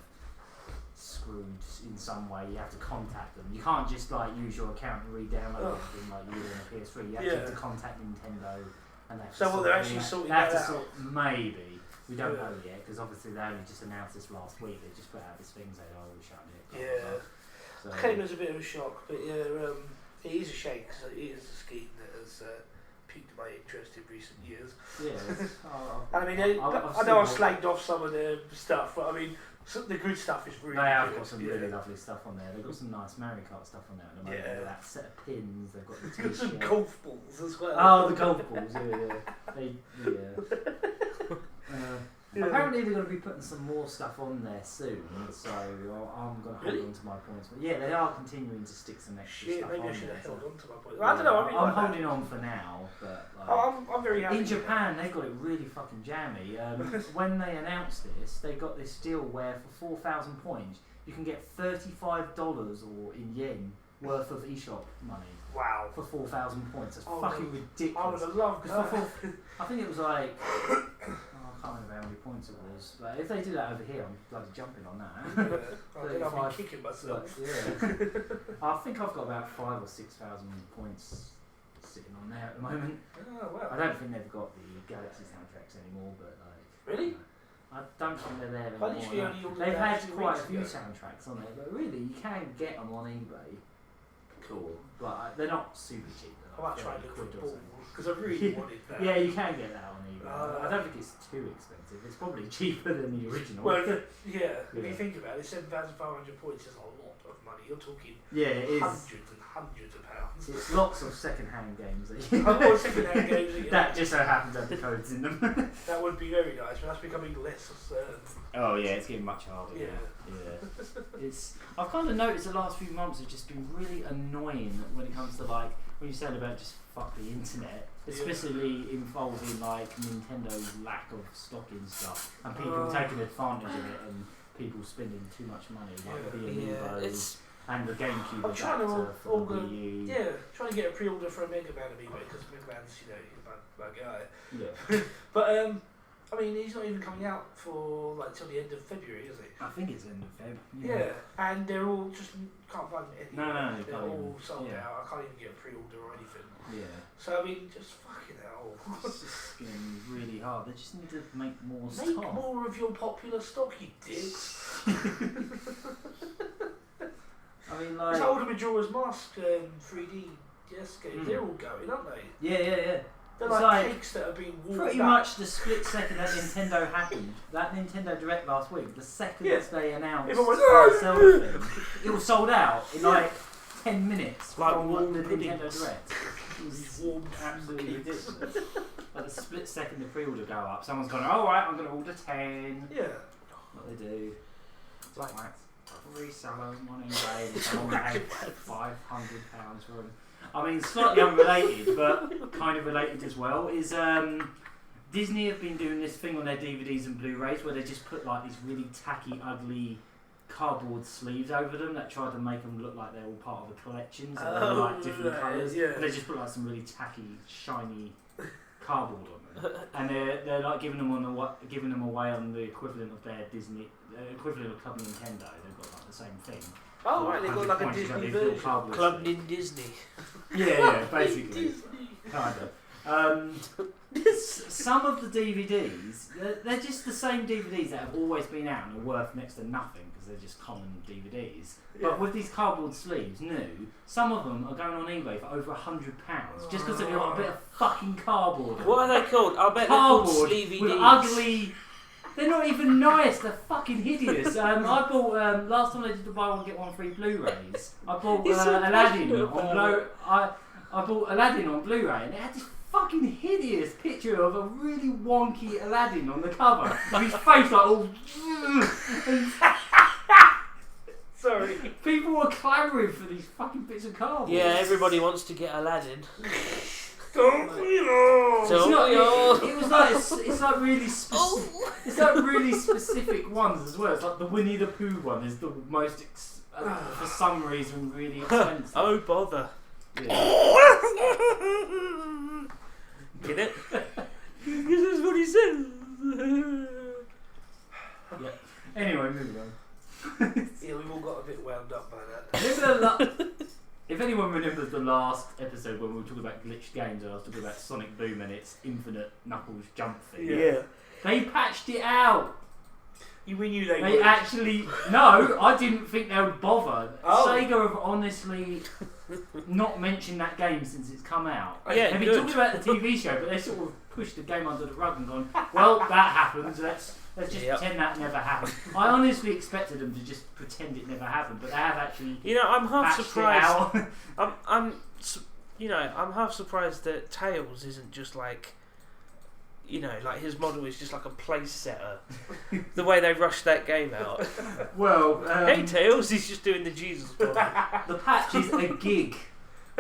screwed in some way. You have to contact them. You can't just like use your account and re-download everything like you would on a PS3. You actually have to contact Nintendo. And so what they're actually sorting that out? Maybe. We don't know yet, because obviously they only just announced this last week. They just put out this thing saying, "Oh, we're shutting it." So came as a bit of a shock, but it is a shame because it is a scheme that has piqued my interest in recent years. Yeah. I mean, I know I slagged off some of the stuff, but I mean, the good stuff is really. They have got some really lovely stuff on there. They've got some nice Murry Curry stuff on there at the moment. Yeah. That set of pins. They've got the t-shirt. Some golf balls as well. Oh, the golf balls. Apparently they're going to be putting some more stuff on there soon, so I'm going to hold on to my points. But yeah, they are continuing to stick some extra stuff on there. Maybe I should have held on to my points. I don't know. I'm holding on for now, but like, I'm very happy. In Japan, they've got it really fucking jammy. When they announced this, they got this deal where for 4,000 points, you can get $35 or in yen worth of eShop money. Wow. For 4,000 points. That's fucking ridiculous. I would have loved that. I think it was like. I can't remember how many points it was, but if they do that over here, I'm bloody jumping on that. I'll be kicking myself. I think I've got about 5,000 or 6,000 points sitting on there at the moment. Oh, wow. I don't think they've got the Galaxy soundtracks anymore, but like. Really? I don't think they're there anymore. They've had quite a few soundtracks on there, but really, you can get them on eBay. Cool. But they're not super cheap. I might try and look for a ball, because I really wanted that. Yeah, you can get that on eBay. I don't think it's too expensive. It's probably cheaper than the original. Well, if you think about it, 7,500 points is a lot of money. You're talking hundreds and hundreds of pounds. It's lots of second-hand games. Second-hand games. That just so happens to have the codes in them. That would be very nice, but that's becoming less certain. Oh yeah, it's getting much harder. Yeah. I've kind of noticed the last few months have just been really annoying when it comes to like when you said about just fuck the internet, especially involving like Nintendo's lack of stock in stuff and people taking advantage of it and people spending too much money like the Amiibos and the GameCube adapter for the Wii U. Trying to get a pre-order for a Mega Man Amiibo because Mega Man's he's my guy. Yeah. But I mean, he's not even coming out for like till the end of February, is he? I think it's end of Feb. Yeah, and they're all just can't find any. No, they're all sold out. I can't even get a pre-order or anything. Yeah. So I mean, just fucking hell. It's just getting really hard. They just need to make more stock. Make more of your popular stock, you dicks. I mean, like. It's Ultimate Majora's Mask 3D games. They're all going, aren't they? Yeah. They're like cakes that are being warmed pretty up. much the split second that Nintendo happened, that Nintendo Direct last week, the second they announced Zelda thing, it was sold out in like 10 minutes like from the Nintendo Direct. It was warmed absolutely ridiculous. Like the split second the pre-order go up, someone's gone, alright, I'm going to order 10. Yeah. What they do. It's like reseller, one in grade, someone paid £500 for them. I mean, slightly unrelated, but kind of related as well, is Disney have been doing this thing on their DVDs and Blu-rays where they just put like these really tacky, ugly cardboard sleeves over them that try to make them look like they're all part of a collection, so they're like different colours. Yeah. And they just put like some really tacky, shiny cardboard on them, and they're like giving them away on the equivalent of their Disney, equivalent of Club Nintendo. They've got like the same thing. Oh, right, they've got like a Disney version. Club Nin Disney. Yeah, basically. Kind of. Some of the DVDs, they're just the same DVDs that have always been out and are worth next to nothing because they're just common DVDs. Yeah. But with these cardboard sleeves, new, some of them are going on eBay for over £100 just because they've got a bit of fucking cardboard. What are they called? I bet cardboard they're called sleevey with ugly. They're not even nice. They're fucking hideous. I bought last time they did the buy one get one free Blu-rays. I bought Aladdin on I bought Aladdin on Blu-ray, and it had this fucking hideous picture of a really wonky Aladdin on the cover. With his face like all... and Sorry. people were clamouring for these fucking bits of cardboard. Yeah, everybody wants to get Aladdin. Don't we all? It's not, it was like it's like really it's like really specific ones as well. It's like the Winnie the Pooh one is the most for some reason really expensive. Oh bother! Yeah. Get it? This is what he says. Yeah. Anyway, moving on. Yeah, we've all got a bit wound up by that. If anyone remembers the last episode when we were talking about glitched games and I was talking about Sonic Boom and its infinite Knuckles jump thing, they patched it out. We knew they They would. actually... No, I didn't think they would bother. Oh. Sega have honestly not mentioned that game since it's come out. Yeah, They've been good. talking about the TV show, but they sort of pushed the game under the rug and gone, well, that happens, let's just pretend that never happened. I honestly expected them to just pretend it never happened, but they have actually You know, I'm half patched surprised. it out. I'm half surprised that Tails isn't just like, you know, like his model is just like a place setter. The way they rushed that game out. Well, Hey Tails, he's just doing the Jesus model. the patch is a gig.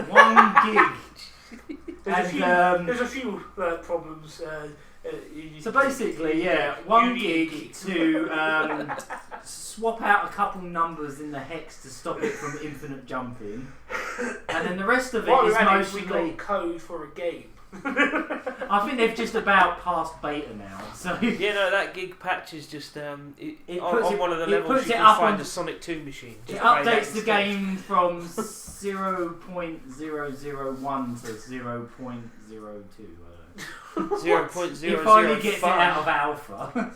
1 gig. There's a few problems. So basically, 1 gig to swap out a couple numbers in the hex to stop it from infinite jumping, and then the rest of it is mostly. We got code for a game. I think they've just about passed beta now. So Yeah, no, that gig patch is just on one of the it levels puts you it can up find on- a Sonic 2 machine. it Just play that updates the instead. game from 0.001 to 0.02. 0.005. It finally gets it out of alpha.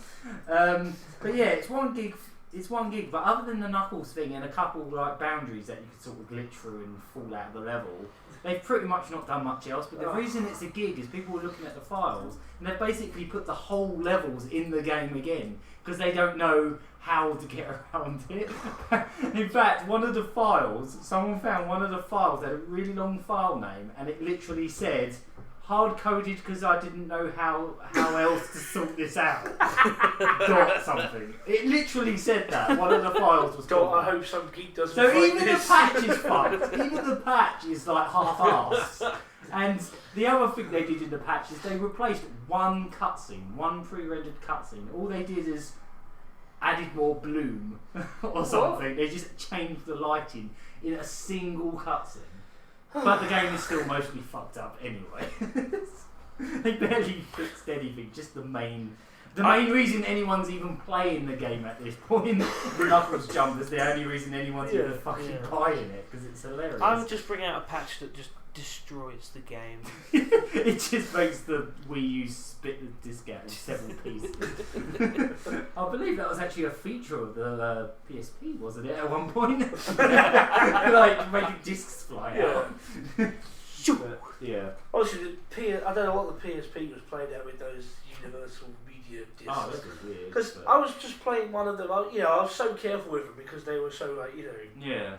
But yeah, it's 1 gig. It's 1 gig, but other than the Knuckles thing and a couple like boundaries that you could sort of glitch through and fall out of the level, they've pretty much not done much else. But the reason it's a gig is people were looking at the files and they've basically put the whole levels in the game again because they don't know how to get around it. In fact, someone found one of the files that had a really long file name and it literally said hard-coded because I didn't know how else to sort this out. Dot something. It literally said that. One of the files was called I that. hope some geek doesn't So find even this. the patch is fucked. Even the patch is like half-assed. And the other thing they did in the patch is they replaced one cutscene, one pre-rendered cutscene. All they did is added more bloom or something. They just changed the lighting in a single cutscene. But the game is still mostly fucked up anyway. They barely fixed anything, just the main reason anyone's even playing the game at this point, the Knuckles jump, is the only reason anyone's even fucking buying it, because it's hilarious. I would just bring out a patch that just destroys the game. It just makes the Wii U split the disc out in several pieces. I believe that was actually a feature of the PSP, wasn't it, at one point? Like, making discs fly out. But, yeah. Obviously, I don't know what the PSP was playing out with those Universal Media discs. Oh, that was weird. Because I was just playing one of them. I was so careful with them because they were so Yeah.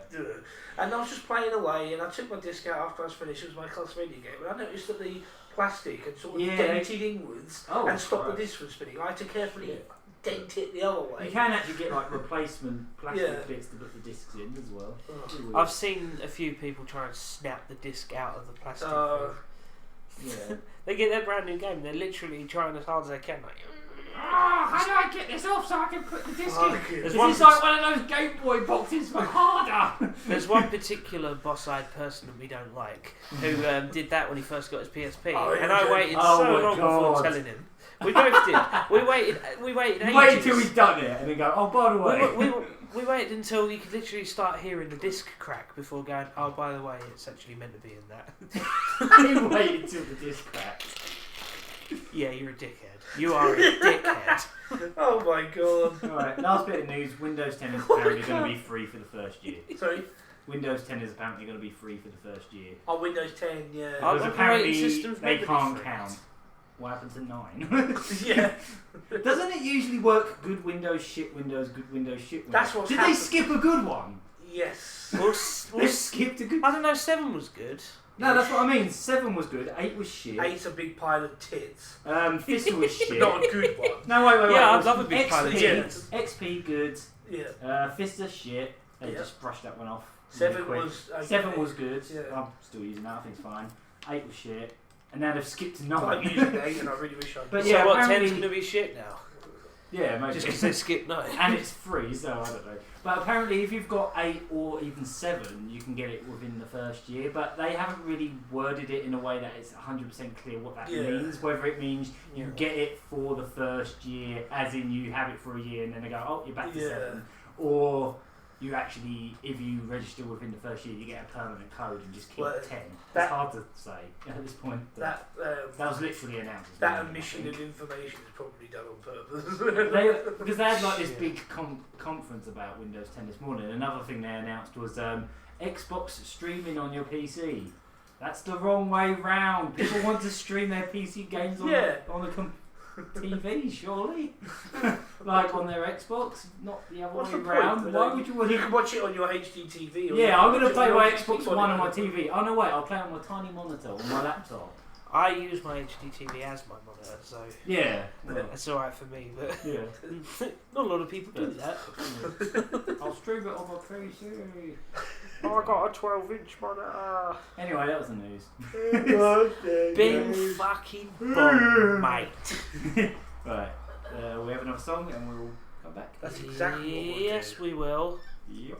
And I was just playing away, and I took my disc out after I was finished. It was my Castlevania game, and I noticed that the plastic had sort of dented inwards and stopped the disc from spinning. I had to carefully dent it the other way. You can actually get like replacement plastic bits to put the discs in as well. I've seen a few people try and snap the disc out of the plastic. Yeah. They get their brand new game, they're literally trying as hard as they can. Like, How do I get this off so I can put the disc in? There's This is like one of those Game Boy boxes, but harder. There's one particular boss-eyed person that we don't like who did that when he first got his PSP, and I waited so long before telling him. We both did. We waited ages. Wait till he's done it and then go, oh, by the way. We waited until you could literally start hearing the disc crack before going, oh, by the way, it's actually meant to be in that. You waited till the disc cracked. Yeah, you're a dickhead. You are a dickhead. Oh my god. Alright, last bit of news. Windows 10 is apparently going to be free for the first year. Sorry? Windows 10 is apparently going to be free for the first year. Oh, Windows 10, yeah. Because apparently system's they meant to be can't free. count. What happened to 9? Yeah. Doesn't it usually work good Windows, shit Windows, good Windows, shit Windows? That's what's Did happened. they skip a good one? Yes. We'll They skipped a good I don't know, 7 was good. No, that's what I mean. 7 was good. 8 was shit. 8's a big pile of tits. Fist was shit. Not a good one. No, wait. Yeah, It I'd was love a big pile of tits. XP good. Yeah. Fist is shit. They Yeah. just brushed that one off. 7 quick. was. Okay. 7 was good. Yeah. I'm still using that. I think it's fine. 8 was shit. And now they've skipped to I like 9. using 8 and I really wish I But So yeah, what, apparently- 10's going to be shit now? Yeah, maybe. Just because they skipped 9. And it's free, so I don't know. But apparently, if you've got 8 or even 7, you can get it within the first year. But they haven't really worded it in a way that it's 100% clear what that means. Whether it means you get it for the first year, as in you have it for a year and then they go, oh, you're back to 7. Or you actually, if you register within the first year, you get a permanent code and just keep 10. That's hard to say at this point. That was literally announced. That omission of information is probably done on purpose. Because they had like this big conference about Windows 10 this morning. Another thing they announced was Xbox streaming on your PC. That's the wrong way round. People want to stream their PC games on a TV, surely. Like on their Xbox, not the other way round. Why would you want? You can watch it on your HD TV. Yeah, I'm going to play my Xbox One on my TV. Oh no, wait, I'll play it on my tiny monitor on my laptop. I use my HD TV as my monitor, so yeah, that's alright for me. But yeah, not a lot of people do that. I'll stream it on my PC. Oh, I got a 12-inch monitor. Anyway, that was the news. Bing fucking bong, mate. Right, we have another song and we'll come back. That's exactly what we'll Yes, do. we will. Yep.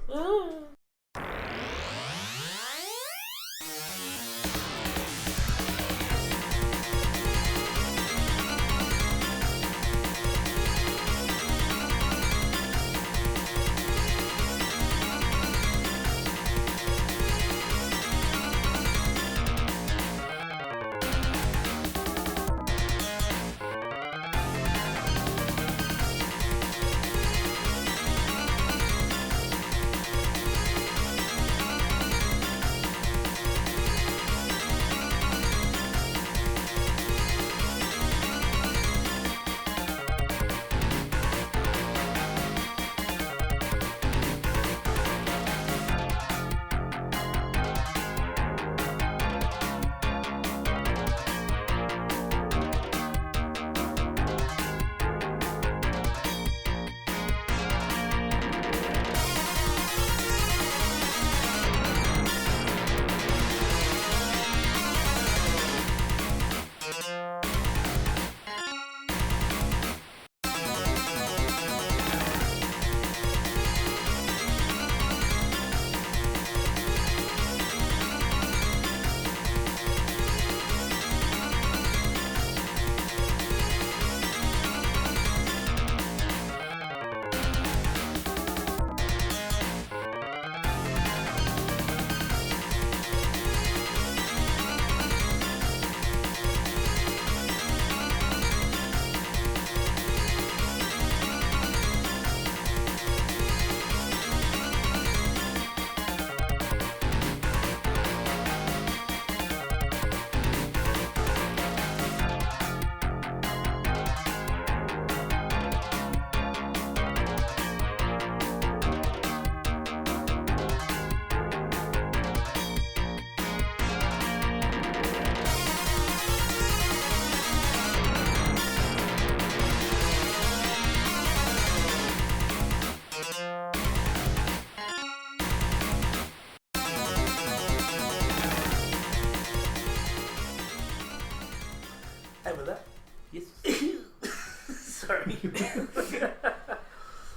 Sorry.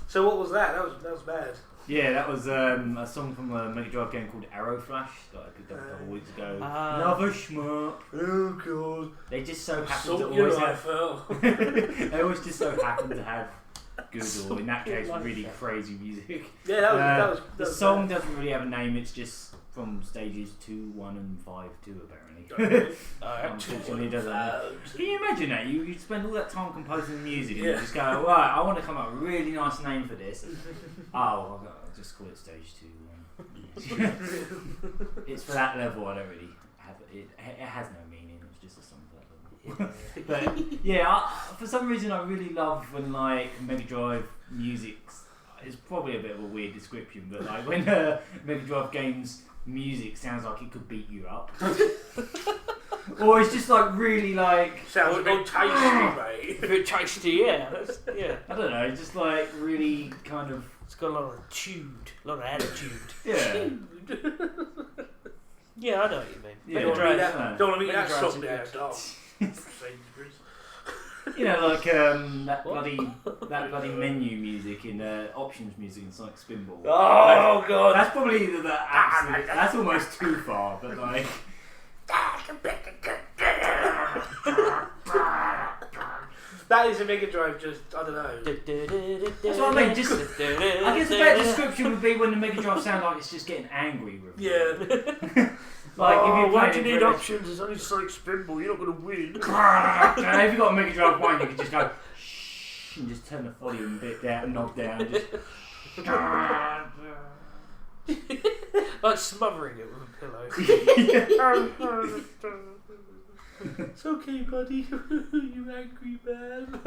So what was that? That was bad. Yeah, that was a song from a Mega Drive game called Arrow Flash that I picked up a couple of weeks ago. Another shmup. Oh god. They just so happen to Sort always your have. life out. They always just so happen to have good, or in that case, really crazy music. Yeah, that was the song doesn't really have a name. It's just from stages 2, 1, and 5, 2 apparently. Unfortunately, doesn't. Can you imagine that? You spend all that time composing the music and you just go, right, I want to come up with a really nice name for this. I'll just call it stage 2. It's for that level. I don't really have it. It has no meaning. It's just a song for that level. But yeah, for some reason, I really love when like Mega Drive music's. It's probably a bit of a weird description, but like when Mega Drive games music sounds like it could beat you up. Or it's just like really like... Sounds a bit tasty, mate. A bit tasty, yeah. Yeah. I don't know, just like really kind of... It's got a lot of a lot of attitude. Yeah. Yeah, I know what you mean. Yeah. Mega Drive. Don't want to be Mega that Drive's song a down, good- dog. You know, like that What? bloody menu music in options music in Sonic Spinball. Oh, God. That's probably the absolute. That's almost too far, but like. That is a Mega Drive, just, I don't know. That's what I mean. Just, I guess the better description would be when the Mega Drive sounds like it's just getting angry with you. Yeah. Like if you why played do you it need for- options? It's only Sonic Spinball. You're not going to win. And if you got a Mega Drive 1, you could just go shh and just turn the volume a bit down, knob down. Just, Like smothering it with a pillow. It's okay, buddy. You angry man.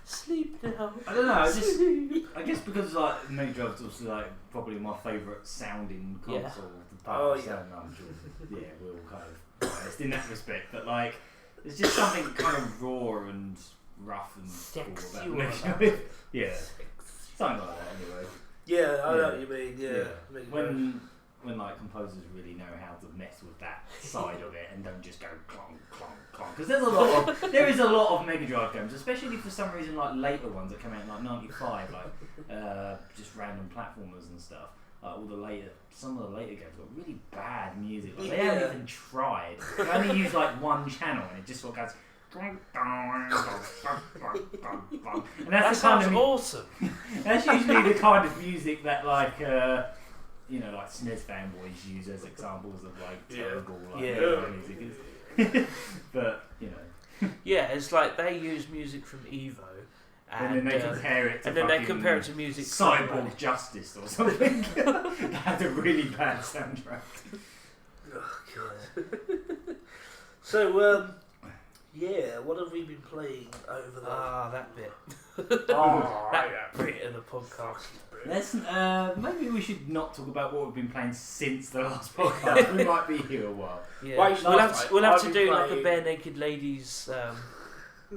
Sleep now. I don't know. I guess because like Mega Drive's also like probably my favourite sounding console. Yeah. The power Oh, yeah. sound, I'm sure. Yeah, we're all kind of biased in that respect. But like, there's just something kind of raw and rough and cool about Sexual. Mega Drive. Yeah, something like that. Anyway. Yeah, I know Yeah. what you mean. Yeah. Mega Drive. When like composers really know how to mess with that side of it and don't just go clonk clonk clonk, because there is a lot of Mega Drive games, especially for some reason like later ones that came out in like '95, like just random platformers and stuff. Like some of the later games got really bad music. Like, they haven't even tried. They only use like one channel and it just sort of goes. And That that's the kind sounds of awesome. that's usually the kind of music that like like SNES fanboys use as examples of like terrible music. But Yeah, it's like they use music from Evo, and then they compare it to music Cyborg from, Justice or something. That had a really bad soundtrack. Oh, God. So, what have we been playing over the... that bit. Oh, That bit of the podcast. Let's maybe we should not talk about what we've been playing since the last podcast. We might be here a while. Yeah, Why should we'll I have fight? to, we'll have I've to been do like a playing- bare naked ladies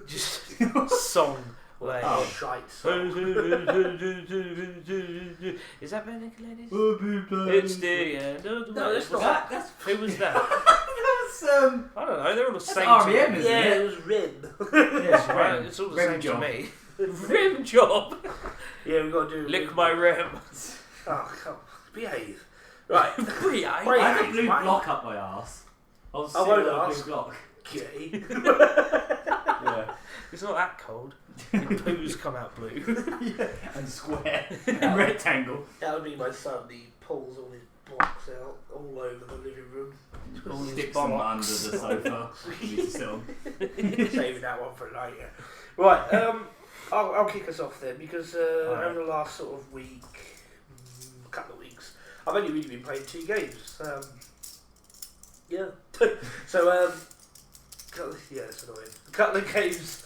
just song. Like, Oh, shite. is that bare naked ladies? It's the end of the No, world. that's Was not. that- Who was that? That's I don't know. They're all the same. R.E.M., to me. isn't Yeah, it? it was Rim. Yes, Right, it's all the Rim same job. to me. Rim job. Yeah, we've got to do... Lick my rim. Oh, come on. Behave. Right. Brie, I Wait. had a blue Mate. block up my arse. I was I sitting won't on a ask. blue block. Okay. Yeah. It's not that cold. Your poos come out blue. And square. And rectangle. That would be my son. He pulls all his blocks out all over the living room. All his Sticks them under blocks. the sofa. For me to sit on. Saving that one for later. Right, I'll kick us off then because Alright. over the last sort of week, couple of weeks, I've only really been playing 2 games. Yeah. So, it's annoying. A couple of games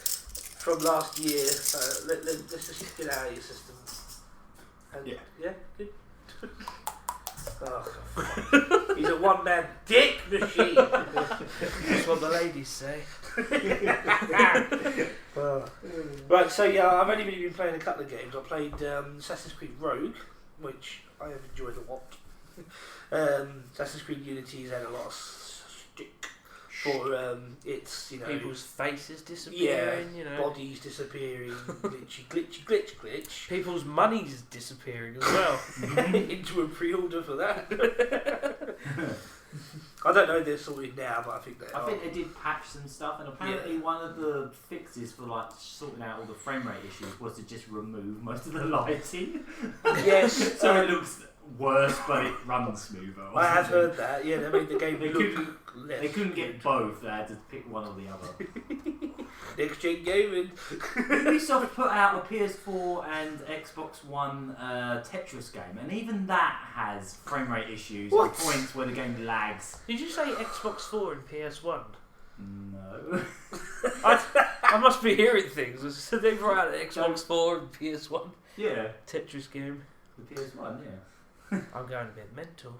from last year. Let's just get out of your system. And, Yeah. Good. Oh, he's a one-man dick machine. That's what the ladies say. Right, so I've only really been playing a couple of games. I played Assassin's Creed Rogue, which I have enjoyed a lot. Assassin's Creed Unity's had a lot of stick for its, People's faces disappearing, bodies disappearing, glitch. People's money's disappearing as well. Into a pre-order for that. I don't know if they're sorted now, but I think they are. I think they did patch some stuff, and apparently one of the fixes for like sorting out all the frame rate issues was to just remove most of the lighting. Yes. So it looks worse, but it runs smoother. or I have something. heard that. Yeah, they made the game They look less. They couldn't get both. They had to pick one or the other. Next gen gaming. Ubisoft put out a PS4 and Xbox One Tetris game, and even that has frame rate issues What? and points where the game lags. Did you say Xbox 4 and PS1? No. I must be hearing things. So they brought out an Xbox 4 and PS1 Yeah, Tetris game. the PS1. Yeah. I'm going a bit mental.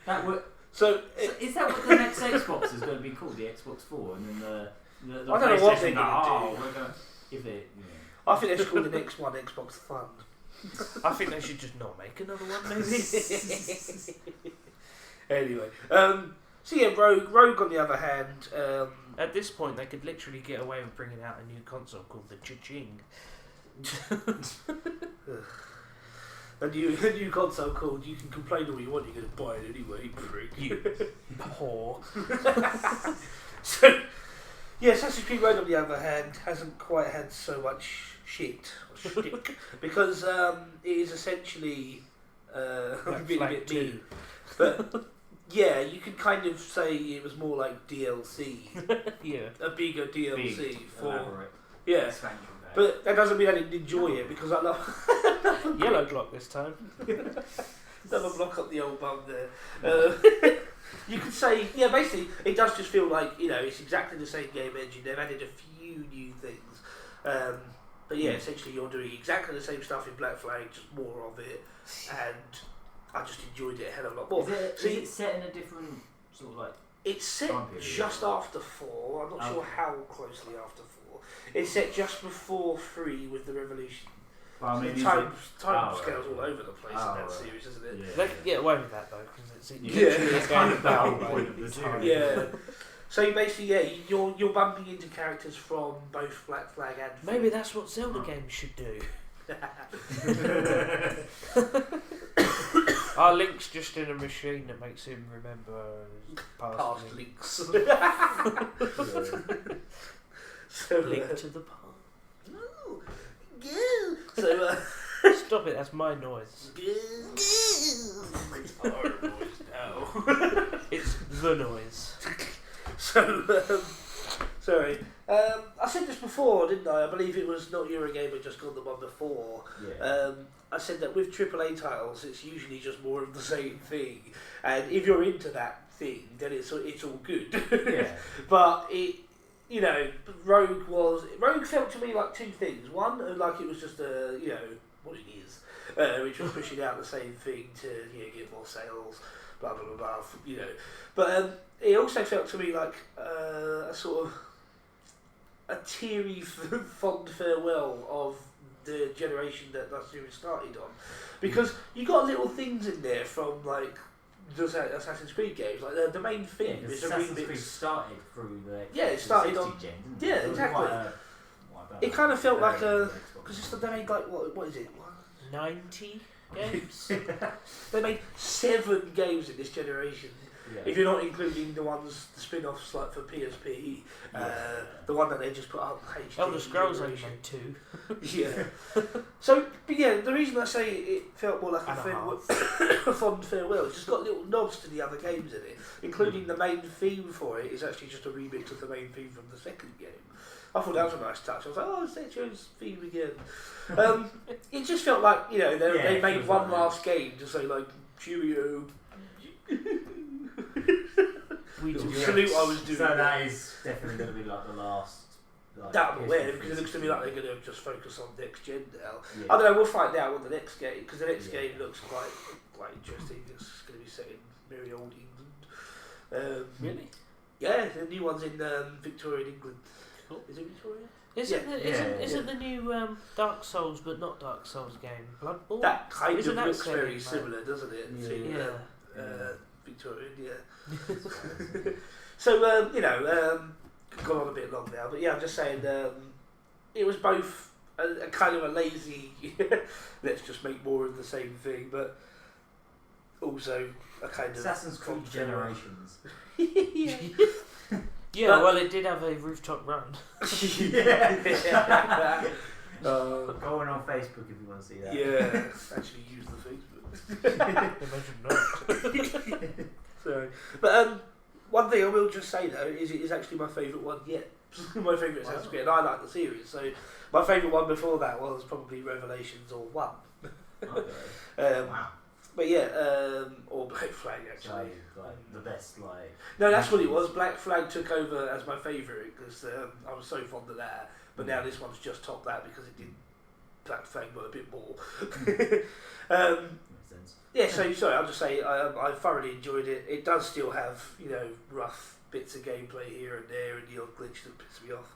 That would. So Is that what the next Xbox is going to be called? The Xbox 4, and then the I don't know what they're PlayStation gonna do. we're going to if it. I think they should call the next one Xbox Fun. I think they should just not make another one, maybe. Anyway, so yeah, Rogue on the other hand, At this point, they could literally get away with bringing out a new console called the Cha-Ching. a new console called You Can Complain all you want, you're going to buy it anyway, prick. You whore. So, yeah, Assassin's Creed Rogue on the other hand hasn't quite had so much shit or shtick because it is essentially I'm being a bit mean, but yeah, you could kind of say it was more like DLC, Yeah. a bigger DLC Big, for elaborate yeah. expansion pack. But that doesn't mean I didn't enjoy it because I love Yellow block this time. never block up the old bum there. You could say, yeah, basically, it does just feel like, it's exactly the same game engine. They've added a few new things. But yeah, essentially you're doing exactly the same stuff in Black Flag, just more of it. And I just enjoyed it a hell of a lot more. Is it set in a different sort of like... It's set time period? just after 4. I'm not sure Okay. how closely after 4. It's set just before 3 with the Revolution. Well, I mean, So is time it- scales all over the place in that right. series, isn't it? Yeah. They could get away with that though, because it's Yeah, it's kind of the whole point of the series. Yeah. So you basically, you're bumping into characters from both Black Flag and Maybe that's what Zelda games should do. Our Link's just in a machine that makes him remember his past links. So, So, Link to the past. so Stop it, that's my noise. it's our noise now. It's the noise. So, sorry. I said this before, didn't I? I believe it was not Eurogamer, just got the one before. Yeah. I said that with AAA titles, it's usually just more of the same thing, and if you're into that thing, then it's all good. Yeah. But Rogue felt to me like two things. One, like it was just what it is, which was pushing out the same thing to get more sales, blah blah blah blah. But it also felt to me like a sort of a teary, fond farewell of the generation that series started on, because you got little things in there from like the Assassin's Creed games, like the main thing is a Assassin's remix. Creed started through the It started 60 on. gen, didn't Yeah, it? It was exactly. quite a- It kind of felt like very a Xbox. because they made like what is it? 90 games? They made 7 games in this generation. Yeah. If you're not including the spin-offs like for PSP, the one that they just put up HD. Elder Scrolls only generation. made 2. Yeah. So, but yeah, the reason I say it felt more like And a a fond farewell, it's just got little nods to the other games in it, including the main theme for it is actually just a remix of the main theme from the second game. I thought that was a nice touch. I was like, oh, it's Sergio's theme again. It just felt like, they it made feels one like last game to say, like, cheerio. We Little do salute I was doing. So that is definitely going to be like the last. Like, That I'm aware, PS3 because it looks to me like they're going to just focus on next gen now. Yeah. I don't know, we'll find out on the next game, because the next Yeah. game looks quite interesting. It's going to be set in merry old England. Really? Yeah, the new one's in Victorian England. Cool. Is it Victoria? Is Yeah. it the, Yeah. the new Dark Souls but not Dark Souls game? Bloodborne? That kind Isn't of that looks setting, very mate? similar, doesn't it? Yeah. To Yeah. Victorian, yeah. So, gone on a bit long now, but yeah, I'm just saying it was both a kind of a lazy, let's just make more of the same thing, but also a kind of... Assassin's Creed Generations. yeah. Yeah, But- well, it did have a rooftop run. Yeah. Go on Facebook if you want to see that. Yeah, actually use the Facebook. Imagine not. Sorry. But one thing I will just say though is it is actually my favourite one yet. My favourite Assassin's Creed, and I like the series. So my favourite one before that was probably Revelations or 1. Okay. Wow. But yeah, or Black Flag So, actually. like, the best, like... No, that's what it was. Black Flag took over as my favourite because I was so fond of that. But now this one's just topped that because it did Black Flag but a bit more. Makes sense. Yeah, so sorry, I'll just say I thoroughly enjoyed it. It does still have, rough bits of gameplay here and there and the odd glitch that pisses me off.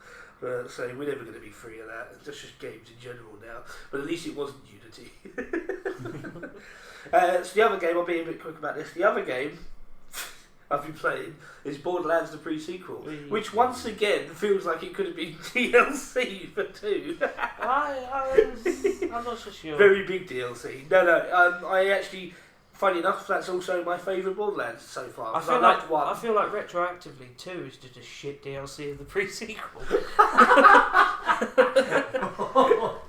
So we're never going to be free of that. That's just games in general now. But at least it wasn't Unity. So the other game, I'll be a bit quick about this. The other game I've been playing is Borderlands the Pre-Sequel, which once again feels like it could have been DLC for 2. I'm not so sure. Very big DLC. No, I actually, funny enough, that's also my favourite Borderlands so far. I feel like retroactively 2 is just a shit DLC of the Pre-Sequel.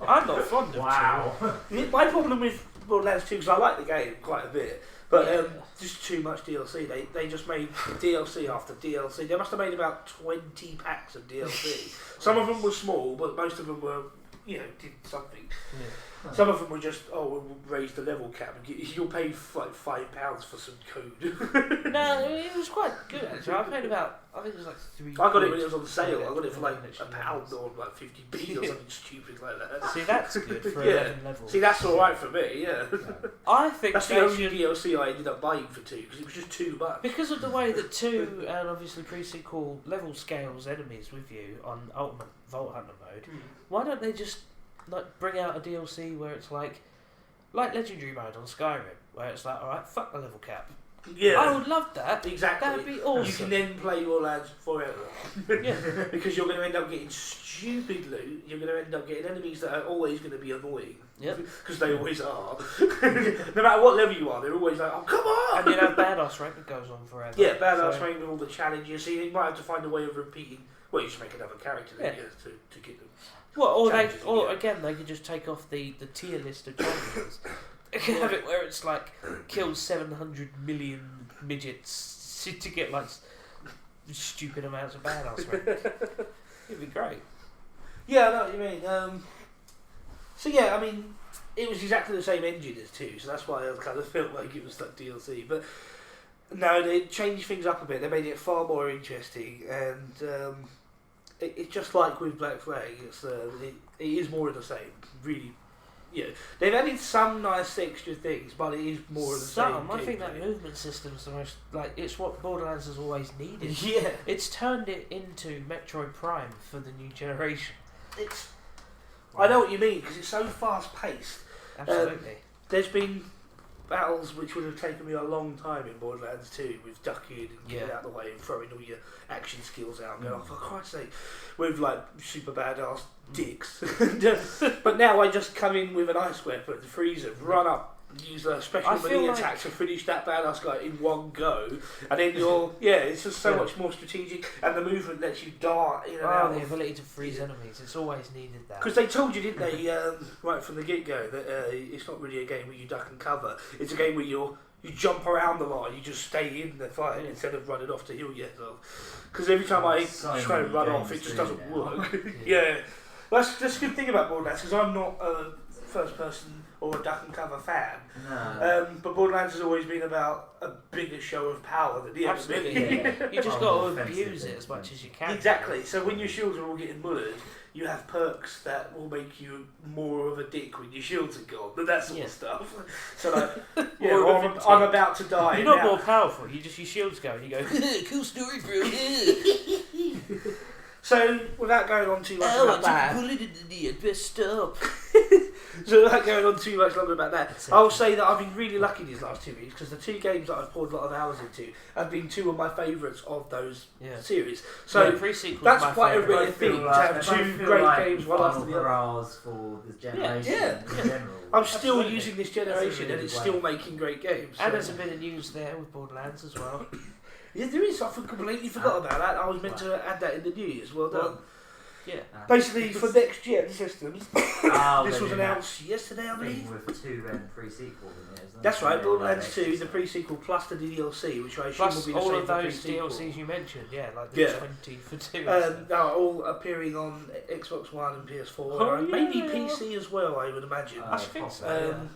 I'm not fond of 2. My problem with Borderlands 2, because I like the game quite a bit, but just too much DLC. They just made DLC after DLC. They must have made about 20 packs of DLC. Some of them were small, but most of them were, did something. Yeah. Some of them were just, we'll raise the level cap and you'll pay like £5 for some code. No, it was quite good actually. I paid about, I think it was like 3 I got it when it was on sale. I got it for like £1 or like 50p or something stupid like that. See, that's good for 11 levels. See, that's alright for me, yeah. I think that's the only DLC I ended up buying for 2 because it was just too much. Because of the way that 2 and obviously Pre-Sequel level scales enemies with you on Ultimate Vault Hunter mode, why don't they just bring out a DLC where it's like Legendary mode on Skyrim, where it's like, alright, fuck the level cap. Yeah. I would love that. Exactly. That would be awesome. You can then play Borderlands forever. Yeah. Because you're going to end up getting stupid loot, you're going to end up getting enemies that are always going to be annoying. Yep. Because they always are. No matter what level you are, they're always like, oh, come on! And you know, Badass rank that goes on forever. Yeah, Badass rank with all the challenges. So you might have to find a way of repeating. Well, you just make another character then, to get them. Well, again, they could just take off the tier list of champions. They could have it where it's like kill 700 million midgets to get like stupid amounts of badass rank. It'd be great. Yeah, I know what you mean. So yeah, I mean, it was exactly the same engine as 2, so that's why I kind of felt like it was like DLC. But no, they changed things up a bit. They made it far more interesting, and it's just like with Black Flag. It is more of the same, really. Yeah, they've added some nice extra things, but it is more of the same. I think that movement system's the most it's what Borderlands has always needed. Yeah, it's turned it into Metroid Prime for the new generation. I know what you mean because it's so fast paced. Absolutely. There's been battles which would have taken me a long time in Borderlands 2 with ducking and getting out of the way and throwing all your action skills out and going, oh, for Christ's sake, with like super badass dicks. But now I just come in with an ice weapon, freeze them, run up, use a special melee attack to finish that badass guy in one go, and then it's just so much more strategic, and the movement lets you dart in and out. The ability to freeze enemies, it's always needed that. Because they told you, didn't they, right from the get-go, that it's not really a game where you duck and cover, it's a game where you jump around the line, you just stay in the fight instead of running off to heal yourself. Because every time I try and run off, it just doesn't work. Well, that's a good thing about Borderlands, because I'm not a first person or a duck and cover fan. No. But Borderlands has always been about a bigger show of power than the Absolutely, you just got to abuse it as much as you can. Exactly. So when your shields are all getting mullered, you have perks that will make you more of a dick when your shields are gone, and that sort of stuff. So like, I'm about to die. You're not more powerful. Your shields go, and you go, cool story, bro. So, without going on too much about that... bullet in the knee, I'd best stop. So, without going on too much longer about that, I'll say that I've been really lucky these last 2 weeks, because the 2 games that I've poured a lot of hours into have been 2 of my favourites of those series. So, that's quite a rare thing to have 2 great games one after the other. For this generation in general. I'm still using this generation, and it's still making great games. And there's a bit of news there with Borderlands as well. Yeah, there is. I completely forgot about that. I was meant to add that in the news. Well done. Yeah. Basically, for next gen systems, this was announced yesterday, I believe. With 2 and Pre-Sequel in it, isn't it? That's right, Borderlands 2, the Pre-Sequel plus the DLC, which I assume will be the same all of for those Pre-Sequel. DLCs you mentioned, like the 20 for 2. Are all appearing on Xbox One and PS4, and maybe PC as well, I would imagine. I think so.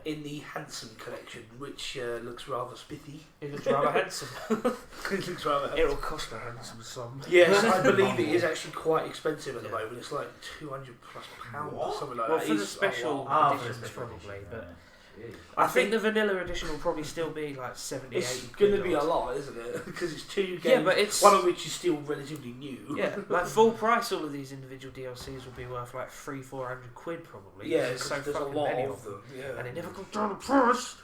In the Handsome collection, which looks rather spiffy. It looks rather handsome. It looks rather handsome. It'll cost a handsome sum. Yes, I believe it is actually quite expensive at the moment. It's like £200+ or something like that. For the special editions, probably. But I think the vanilla edition will probably still be like 70, It's 80 going to quid be a odd. lot, isn't it? Because it's 2 games, Yeah, but it's one of which is still relatively new. yeah, like full price. All of these individual DLCs will be worth like 300-400 quid probably. Yeah, because because there's so there's a fucking lot many of them. Yeah. and they never go down the price.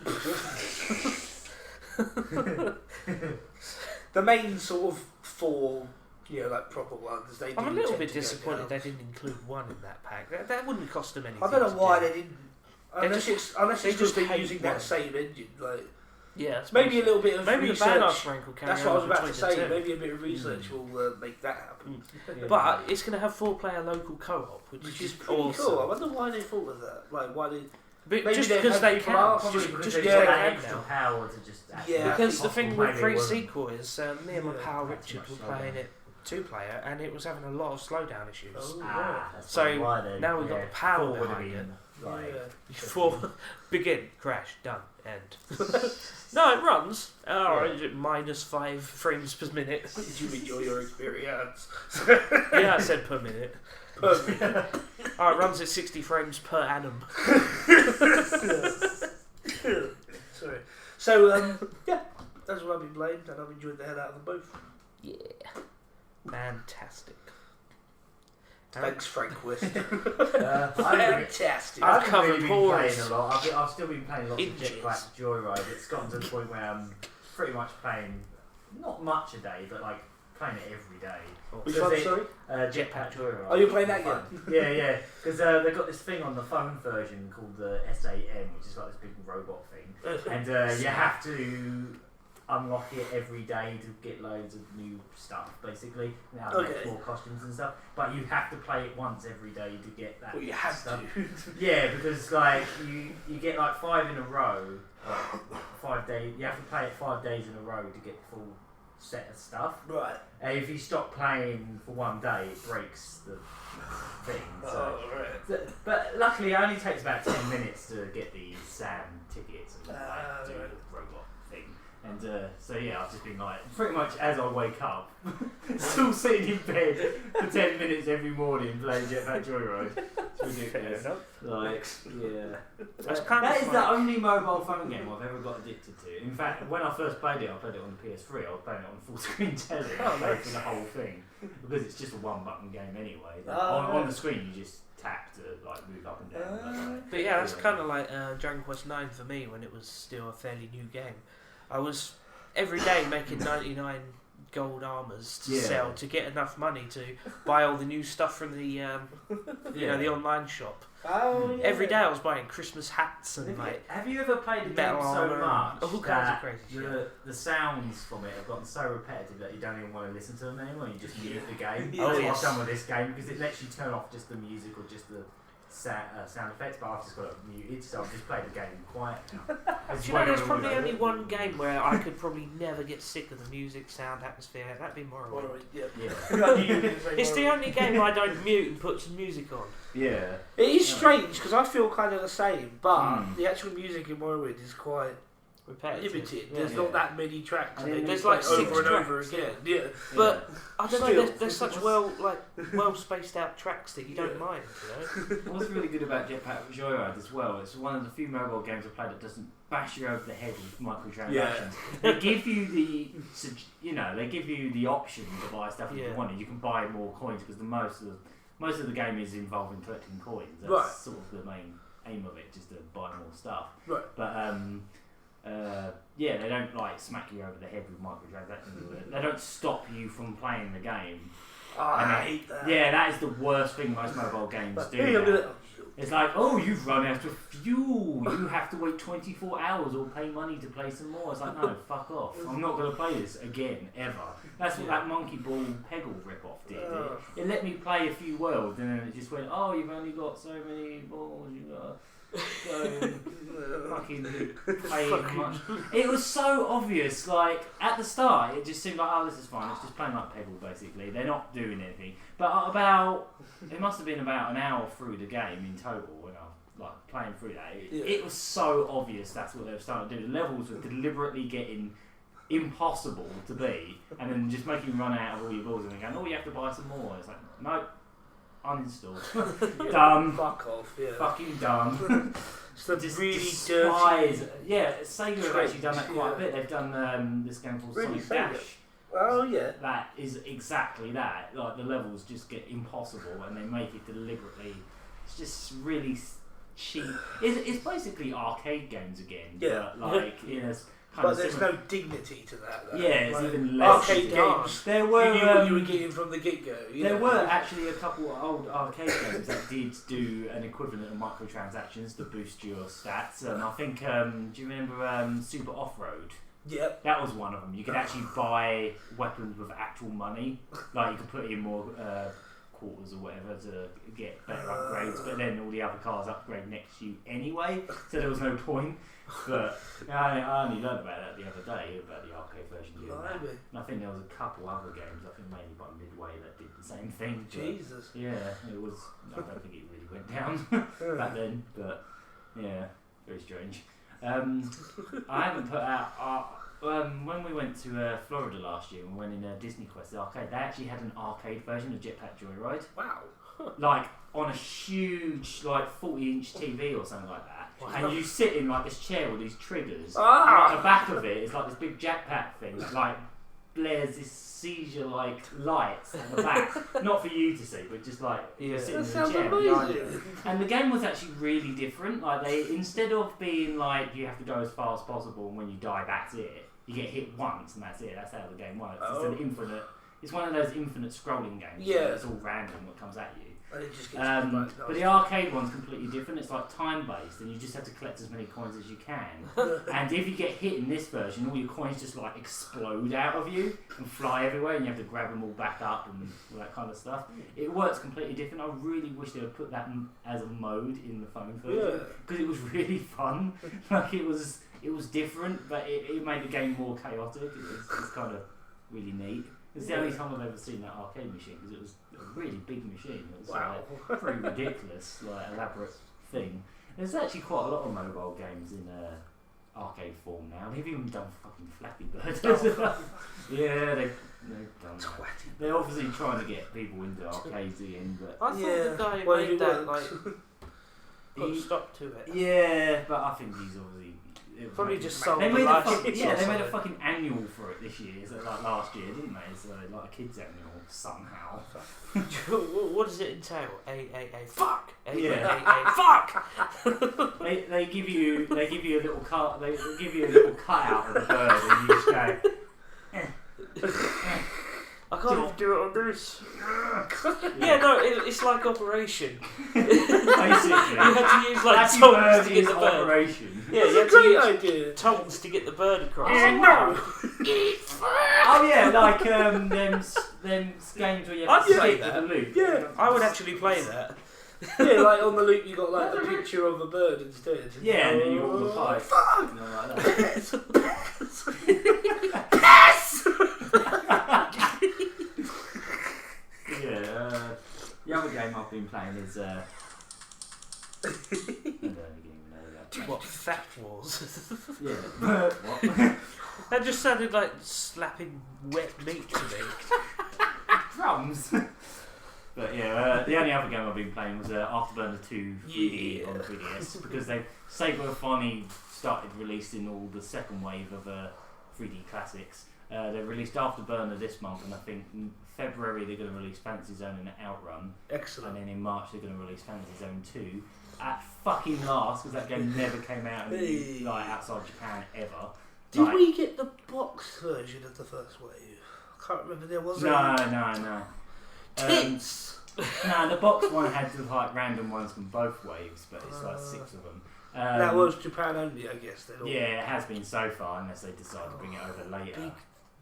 The main sort of 4, like proper ones. They I'm a do little tend bit to go disappointed down. they didn't include one in that pack. That wouldn't cost them anything. I don't know to why do. they didn't. Unless it's they because just they're hate using one. that same engine. Like Yeah, it's maybe a little bit of maybe research. the badass rank will carry That's what I was over about to between the say. two. Maybe a bit of research will make that happen. But it's going to have 4-player local co-op, which is is pretty awesome. cool. I wonder why they thought of that. Like why they. But Maybe just they've because had they people can. ask, Probably Just because because they've they got that can extra now. power to just actually Yeah. Because the possible thing with play they weren't. Pre-Sequel is me and my Yeah, pal that's Richard much were slower. playing it 2-player and it was having a lot of slowdown issues. Oh, That's So, probably why then, now we've got the power four would behind have it. been, like, Yeah. For begin, crash, done, end. No, it runs. Is it -5 frames per minute? Did you enjoy your experience? Yeah, I said per minute. Perfect. It runs at 60 frames per annum. Sorry. So yeah, that's what I've been playing, and I've enjoyed the hell out of them both. Yeah, fantastic. Thanks, Frank West. I've Fantastic. I've covered really been pores. playing a lot. I've still been playing lots Inches. of Jetpack Joyride. It's gotten to the point where I'm pretty much playing not much a day, but like playing it every day. Which one, sorry? Jetpack Joyride. Oh, you're playing that again? Yeah. Because they've got this thing on the phone version called the SAM, which is like this big robot thing, and you have to unlock it every day to get loads of new stuff, basically. Now make more costumes and stuff. But you have to play it once every day to get that. Well, you have stuff. to. Yeah, because like you get like 5 in a row, 5 days. You have to play it 5 days in a row to get the full set of stuff. Right. And if you stop playing for 1 day, it breaks the thing. So. But luckily, it only takes about 10 minutes to get the SAM tickets and do the robot thing. And so yeah, I've just been like, pretty much as I wake up, still sitting in bed for 10 minutes every morning playing Jetpack Joyride. It's ridiculous. Like, yeah. That's kind That of is the only mobile phone game I've ever got addicted to. In fact, when I first played it, I played it on the PS3. I was playing it on full screen telly. I played for the whole thing because it's just a 1-button game anyway. On the screen, you just tap to like move up and down. But yeah, that's kind of like Dragon Quest 9 for me when it was still a fairly new game. I was every day making 99 gold armors to sell to get enough money to buy all the new stuff from the the online shop. Oh, yeah. Every day I was buying Christmas hats and have you ever played a game metal so armor much and all kinds that of crazy shit? the sounds from it have gotten so repetitive that you don't even want to listen to them anymore? You just mute the game. Yeah. That's Oh, what yes. I've done with this game because it lets you turn off just the music or just the sound effects, but I've just got it muted, so I've just played the game quiet now. Do you know, there's probably only one game where I could probably never get sick of the music, sound, atmosphere. That'd be Morrowind. Yeah. It's the only game I don't mute and put some music on. Yeah. It is strange because I feel kind of the same, but the actual music in Morrowind is quite Repetitive. limited. Yeah. There's not that many tracks. I mean, They there's play like 6 over and over tracks, again. Yeah. But I don't know. Still, There's such well spaced out tracks that you don't mind. You know. What's really good about Jetpack Joyride as well, it's one of the few mobile games I've played that doesn't bash you over the head with microtransactions. They give you they give you the option to buy stuff if you want it. You can buy more coins because most of the game is involving collecting coins. That's sort of the main aim of it, just to buy more stuff. Right. But they don't like smack you over the head with microtransactions. They don't stop you from playing the game. I hate that. Yeah, that is the worst thing most mobile games do. It's like, oh, you've run out of fuel. You have to wait 24 hours or pay money to play some more. It's like, no, fuck off. I'm not going to play this again, ever. That's what that Monkey Ball Peggle ripoff did. It let me play a few worlds and then it just went, oh, you've only got so many balls. You've got to go fucking play much. It was so obvious. Like, at the start, it just seemed like, oh, this is fine. It's just playing like Peggle, basically. They're not doing anything. But it must have been about an hour through the game in total when I was like playing through that. It was so obvious that's what they were starting to do. The levels were deliberately getting impossible to be, and then just making you run out of all your balls and then going, oh, you have to buy some more. It's like, no, uninstall. Dumb. Fuck off, yeah. Fucking dumb. So Just really despise. dirty. Yeah, Sega have actually done that quite a Yeah. bit. They've done this game called Really, Sonic Sega? Dash. Oh, yeah. That is exactly that. Like the levels just get impossible, and they make it deliberately. It's just really cheap. It's basically arcade games again. Yeah. But like in a kind But of there's similar. no dignity to that, though. Yeah, it's Like, even less. arcade dark. games. There You were. knew what you were getting from the get-go. There were actually a couple of old arcade games that did do an equivalent of microtransactions to boost your stats, and I think, do you remember Super Off-Road? Yep. That was one of them. You could actually buy weapons with actual money, like you could put in more quarters or whatever to get better upgrades, but then all the other cars upgrade next to you anyway, so there was no point. But I only learned about that the other day, about the arcade version doing that. And I think there was a couple other games, I think mainly by Midway, that did the same thing. Jesus. Yeah, it was. I don't think it really went down back then, but yeah, very strange. I haven't put out. When we went to Florida last year, and we went in Disney Quest, the arcade, they actually had an arcade version of Jetpack Joyride. Wow. Like on a huge, like 40-inch TV or something like that. Wow. And you sit in like this chair with these triggers. Ah! Like the back of it is like this big jetpack thing that like blares this seizure-like lights on the back. Not for you to see, but just like you're sitting That in sounds the chair behind it. amazing. And the game was actually really different. Like they, instead of being like you have to go as far as possible, and when you die, that's it. You get hit once, and that's it. That's how the game works. Oh. It's an infinite. It's one of those infinite scrolling games. Yeah. Where it's all random what comes at you. And it just gets But the arcade one's completely different. It's like time based, and you just have to collect as many coins as you can. And if you get hit in this version, all your coins just like explode out of you and fly everywhere, and you have to grab them all back up and all that kind of stuff. It works completely different. I really wish they would put that as a mode in the phone version because it was really fun. Like it was different, but it made the game more chaotic. It was kind of really neat. It's the only time I've ever seen that arcade machine because it was a really big machine. It was like, pretty ridiculous, like elaborate thing. There's actually quite a lot of mobile games in arcade form now. They've even done fucking Flappy Bird. Yeah, they've done that. They're obviously trying to get people into arcades again, but I thought the guy who made that like got a stop to it. yeah, but I think he's obviously. Probably just sold They the made a license fucking, or they made a something. fucking annual for it this year, so like last year, didn't they? So like a kids annual somehow. What does it entail? Fuck. Yeah. Fuck. They give you a little cut. They give you a little cutout of the bird, and you just go. I can't even do it on this. Yeah, no, it's like Operation. Basically, You had to use like Flappy tongs Bird to get is the bird. Operation. Yeah, you had Great to use idea. tongs to get the bird across. No. Oh yeah, like them games where you have I'd to play skip with that. the loop. Yeah. I would actually play that. Yeah, like on the loop you got like a picture of a bird instead. Yeah, and then you got all the pipe. Fuck! And all like that. Yeah, the other game I've been playing is I don't even know that. What, Fat Wars? Yeah. What? That just sounded like slapping wet meat to me. Drums. But yeah, the only other game I've been playing was Afterburner 2 3D on the 3DS because Sega finally started releasing all the second wave of 3D classics. They released Afterburner this month, and I think in February they're going to release Fantasy Zone and Outrun. Excellent. And then in March they're going to release Fantasy Zone 2 at fucking last because that game never came out in, like outside Japan ever. Did we get the box version of the first wave? I can't remember. There was No. Tits! No, the box one had the like random ones from both waves, but it's like 6 of them. That was Japan only, I guess. Yeah, it has been so far, unless they decide to bring it over later. Big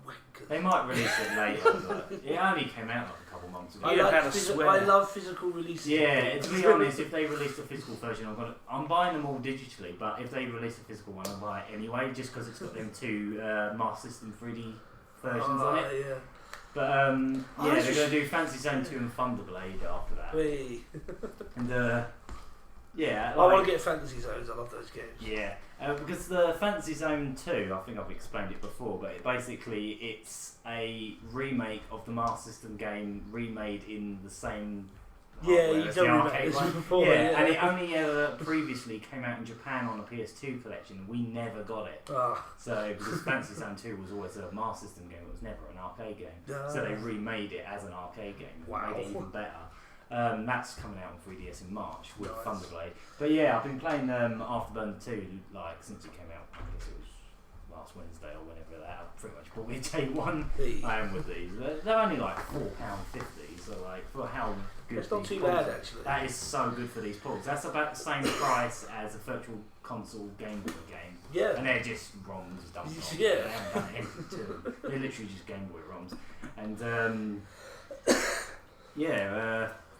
wankers. They might release it later, but it only came out like a couple months ago. I love physical releases. Yeah, to be honest, if they release the physical version, I'm buying them all digitally, but if they release the physical one, I'll buy it anyway, just because it's got them 2 Master System 3D versions on it. Yeah. But yeah, they're going to do Fantasy Zone 2 and Thunderblade after that. Hey. And yeah, I want to get Fantasy Zones. I love those games. Yeah, because the Fantasy Zone 2, I think I've explained it before, but it's a remake of the Master System game remade in the same Yeah, hardware you as told the me arcade about this one. before. Yeah, and it only ever previously came out in Japan on a PS2 collection, and we never got it. Ah. So, because Fantasy Zone 2 was always a Master System game, it was never an arcade game. So they remade it as an arcade game, Wow. made it even better. That's coming out on 3DS in March with Thunderblade. But yeah, I've been playing Afterburner 2 like since it came out. I guess it was last Wednesday or whenever that. I pretty much bought it day one. I am with these. They're only like £4.50, so like for how good. It's not these too ports bad are. actually. That is so good for these ports. That's about the same price as a virtual console Game Boy game. Yeah. And they're just ROMs dumped on. Yeah. They haven't done anything to them. They're literally just Game Boy ROMs. And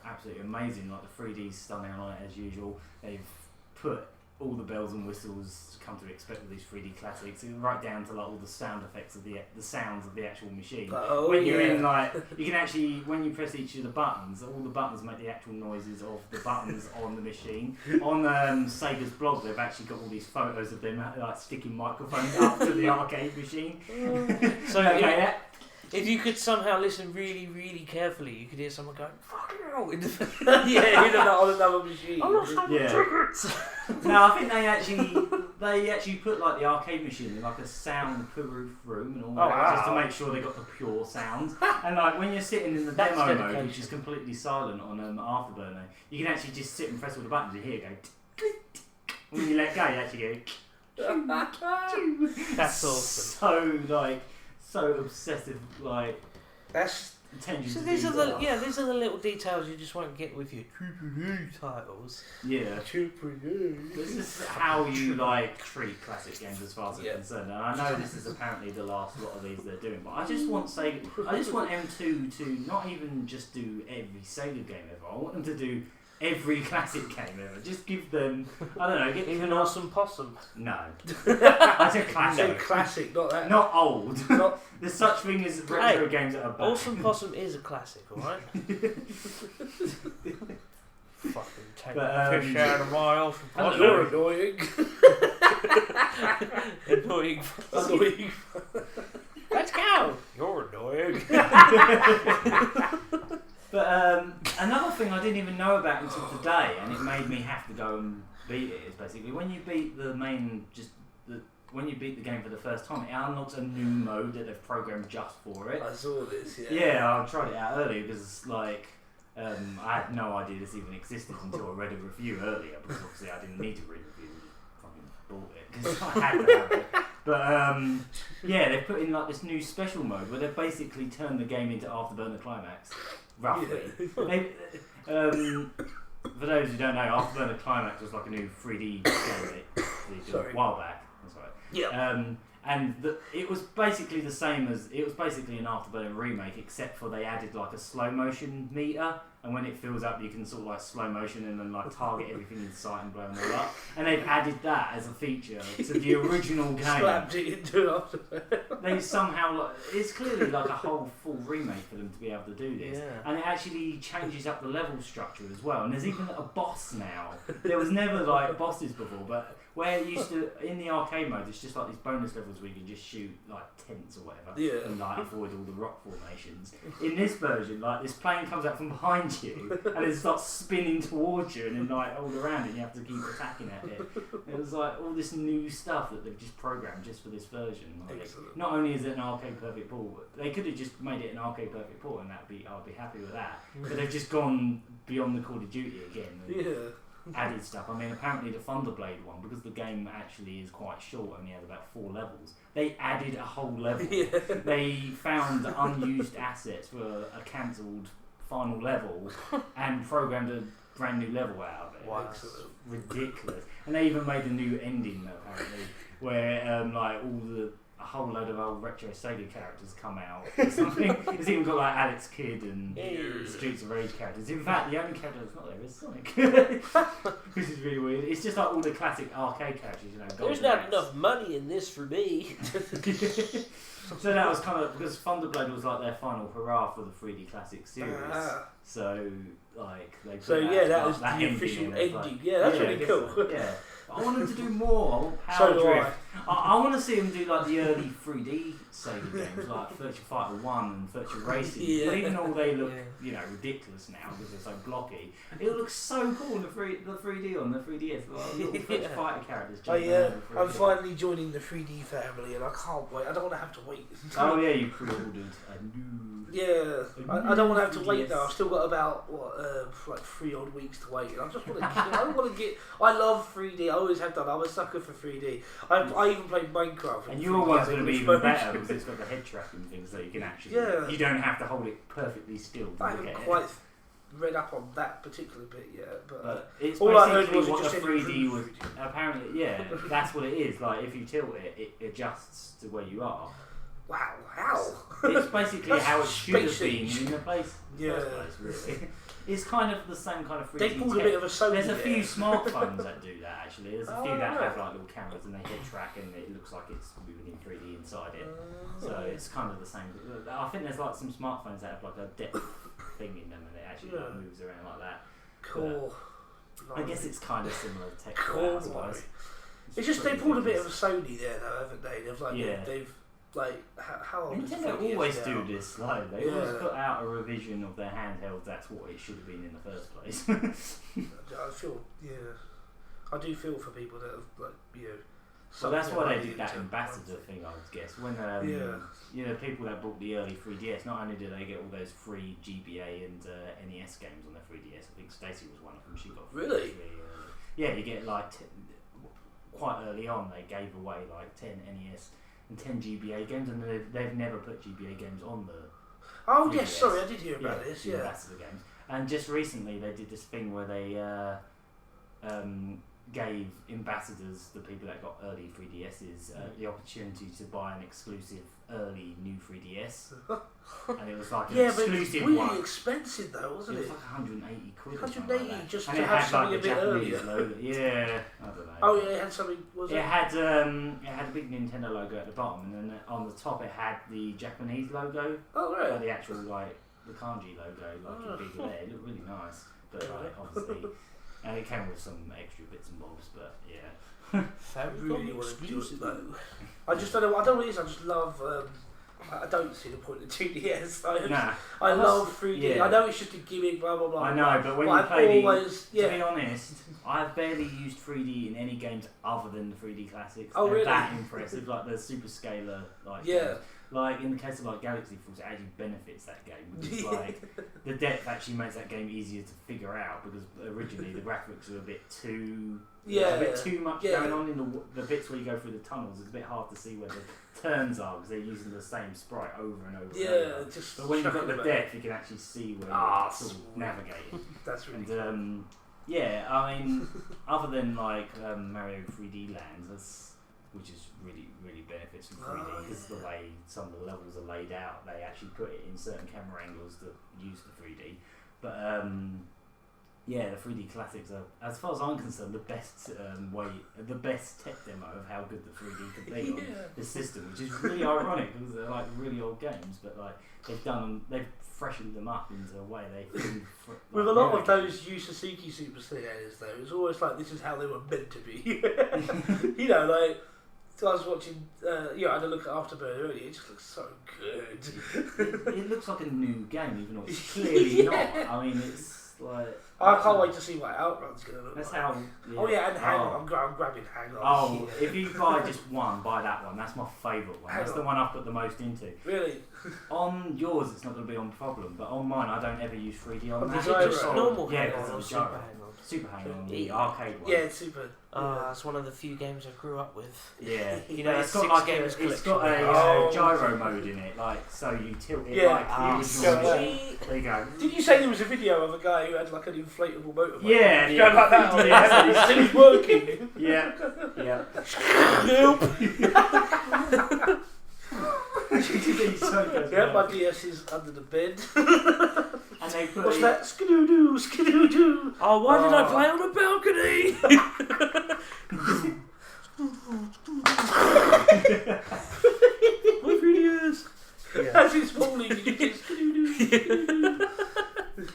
absolutely amazing. Like the 3D's stunning on it as usual. They've put all the bells and whistles come to expect with these 3D classics, right down to like all the sound effects of the sounds of the actual machine. Oh, when you're in like, you can actually, when you press each of the buttons, all the buttons make the actual noises of the buttons on the machine. On Sega's blog, they've actually got all these photos of them like sticking microphones up to the arcade machine. So Okay, if you could somehow listen really, really carefully, you could hear someone going, "Fucking hell!" in the Yeah, you know, on another machine. I lost my tickets. No, I think they actually put like the arcade machine in like a sound-proof room and all that, just to make sure they got the pure sounds. And like when you're sitting in the That's demo mode, dedication. which is completely silent on Afterburner, you can actually just sit and press all the buttons and hear it go. When you let go, you actually go. That's awesome. So like, so obsessive, like That's attention. So to these are detail. these are the little details you just won't get with your AAA titles. Yeah. This is how you like treat classic games as far as I'm concerned. And I know this is apparently the last lot of these they're doing, but I just want M2 to not even just do every Sega game ever. I want them to do every classic game ever. Just give them, I don't know, get Even Awesome Possum. No. I said classic. classic, not that. Not old. Not There's such thing as retro games that are bad. Awesome Possum is a classic, alright? Fucking take the fish out of my Awesome Possum. you're annoying. Annoying. Annoying. Let's go. You're annoying. But another thing I didn't even know about until today, and it made me have to go and beat it, is basically when you beat when you beat the game for the first time, it unlocks a new mode that they've programmed just for it. I saw this, Yeah, I tried it out earlier because like I had no idea this even existed until I read a review earlier, because obviously I didn't need to read a review, I fucking bought it because I had to have it. But yeah, they've put in like this new special mode where they've basically turned the game into Afterburner Climax, roughly. For those who don't know, Afterburner Climax was like a new 3D game they did a while back. That's right. Yeah. And it was basically the same as, it was basically an Afterburner remake, except for they added like a slow motion meter, and when it fills up you can sort of like slow motion and then like target everything in sight and blow them all up. And they've added that as a feature to the original game. Slapped it into an Afterburner. They somehow, like, it's clearly like a whole full remake for them to be able to do this. Yeah. And it actually changes up the level structure as well. And there's even a boss now. There was never like bosses before, but where it used to, in the arcade mode, it's just like these bonus levels where you can just shoot like tents or whatever, and like avoid all the rock formations. In this version, like this plane comes out from behind you and it starts spinning towards you, and then like all around it, and you have to keep attacking at it. It was like all this new stuff that they've just programmed just for this version. Like, not only is it an arcade perfect port, but they could have just made it an arcade perfect port, and I'd be happy with that. But they've just gone beyond the Call of Duty again. And added stuff. I mean, apparently the Thunderblade one, because the game actually is quite short, only has about 4 levels, they added a whole level. They found unused assets for a cancelled final level and programmed a brand new level out of it. Wow. It's ridiculous. And they even made a new ending apparently, where like a whole load of old retro Sega characters come out or something. It's even got like Alex Kidd and Streets of Rage characters. In fact, the only character that's not there is Sonic, which is really weird. It's just like all the classic arcade characters, you know. There's not enough money in this for me. So that was kind of, because Thunderblade was like their final hurrah for the 3D Classic series. So like they put that was that the ending official in, ending. like, Yeah, that's I really guess cool. so, yeah. I want them to do more. I want So Power do Drift. I want to see them do like the early 3D Sega games, like Virtua Fighter 1 and Virtua Racing. Yeah. But even though they look, ridiculous now because they're so blocky, it looks so cool in the 3D on the 3DS. Like little Virtua Fighter characters. I'm finally joining the 3D family, and I can't wait. I don't want to have to wait. Oh yeah, you pre-ordered a new. Yeah, I don't want to have to wait 3DS. now. I've still got about like 3 odd weeks to wait, and I just want to. I love 3D. I always have done. I'm a sucker for 3D. I even played Minecraft. And your one's going to be even better because it's got the head tracking thing, so you can actually. Yeah. You don't have to hold it perfectly still. I haven't quite read up on that particular bit yet, but it's all I heard basically was what it the just 3D was. Apparently, yeah, that's what it is. Like if you tilt it, it adjusts to where you are. wow, how? It's basically That's how it should have space been in the place. Yeah. First place, really. It's kind of the same kind of 3D They pulled a tech. bit of a Sony. There's a few there. smartphones that do that actually. There's a few Oh, that right. have like little cameras and they head track and it looks like it's moving in 3D inside it. So it's kind of the same. I think there's like some smartphones that have like a depth thing in them and it actually like, moves around like that. Cool. I guess it's kind of similar tech. Cool. I suppose. It's just they pretty pulled a bit of ridiculous. a Sony there, though, haven't they? They've like they've like how old is the Nintendo 3DS always now? do this. Like they always put out a revision of their handheld. That's what it should have been in the first place. I feel I do feel for people that have like So that's sunk why their they money did that into ambassador thing, I would guess. When people that bought the early 3DS, not only did they get all those free GBA and NES games on their 3DS. I think Stacey was one of them. She got Really? Yeah, you get like quite early on. They gave away like 10 NES and 10 GBA games, and they've never put GBA games on the. Oh 3DS. yes, sorry, I did hear about this. the Yeah. ambassador games. And just recently they did this thing where they gave ambassadors, the people that got early 3DSs, the opportunity to buy an exclusive early new 3DS. And it was like an Yeah, but it's exclusive really one. expensive though, wasn't It was it? like 180 quid. 180 or something like just and to it have had something like a the bit Japanese earlier. logo. Yeah, I don't know. Oh yeah, it had something. Was it? It had a big Nintendo logo at the bottom, and then on the top it had the Japanese logo, Oh like right. the actual like the kanji logo, like in big there. It looked really nice, but like obviously, and it came with some extra bits and bobs. But yeah, I really want to do it though. I just don't know. I don't know what it is. I just love. I don't see the point of 2DS. I love 3D. yeah. I know it's just a gimmick, blah blah blah. I know, but when you I've play always, to be honest, I've barely used 3D in any games other than the 3D classics. Oh, They're really? that impressive, like the super scalar, like games. Like in the case of like Galaxy Force, it actually benefits that game because like the depth actually makes that game easier to figure out because originally the graphics were a bit too a bit too much going on in the bits where you go through the tunnels. It's a bit hard to see where the turns are because they're using the same sprite over and over. Yeah, and over. just. But when you've got the depth, you can actually see where you're sort of navigating. That's really. And yeah, I mean, other than like Mario 3D Lands, which is really benefits from 3D because the way some of the levels are laid out, they actually put it in certain camera angles that use the 3D. But yeah, the 3D classics are, as far as I'm concerned, the best the best tech demo of how good the 3D could be on the system, which is really ironic because they're like really old games, but like they've freshened them up into a way they can. With a lot of those Yu Suzuki Super Saiyamas though, it's always like this is how they were meant to be. You know, like. So I was watching, I had a look at Afterburn earlier, it just looks so good. It looks like a new game, even though it's clearly not. I mean, it's like... I can't wait to see what Outrun's going to look That's like. how... Yeah. Oh yeah, and Hang On, I'm grabbing Hang On. Oh, if you buy just one, buy that one. That's my favourite one. That's Hang the On. one I've put the most into. Really? On yours, it's not going to be on problem, but on mine, I don't ever use 3D on On that. the gyro. Just normal Yeah, hang because on of or the super gyro. hang on. Super Hang On, the arcade one. Yeah, it's super. It's one of the few games I grew up with. Yeah, You know, But it's got like it's got a Oh. gyro mode in it, like so you tilt it Yeah. like the original. Sweet. There you go. Did you say there was a video of a guy who had like an inflatable motorbike? Yeah, He's going like that on it, and he's working. Yeah, yeah. Yeah, my DS is under the bed. And they put What's that? Skidoo-doo, skidoo-doo. Oh, why did I play on a balcony? My 3DS. As it's falling, you just skidoo-doo, skidoo-doo.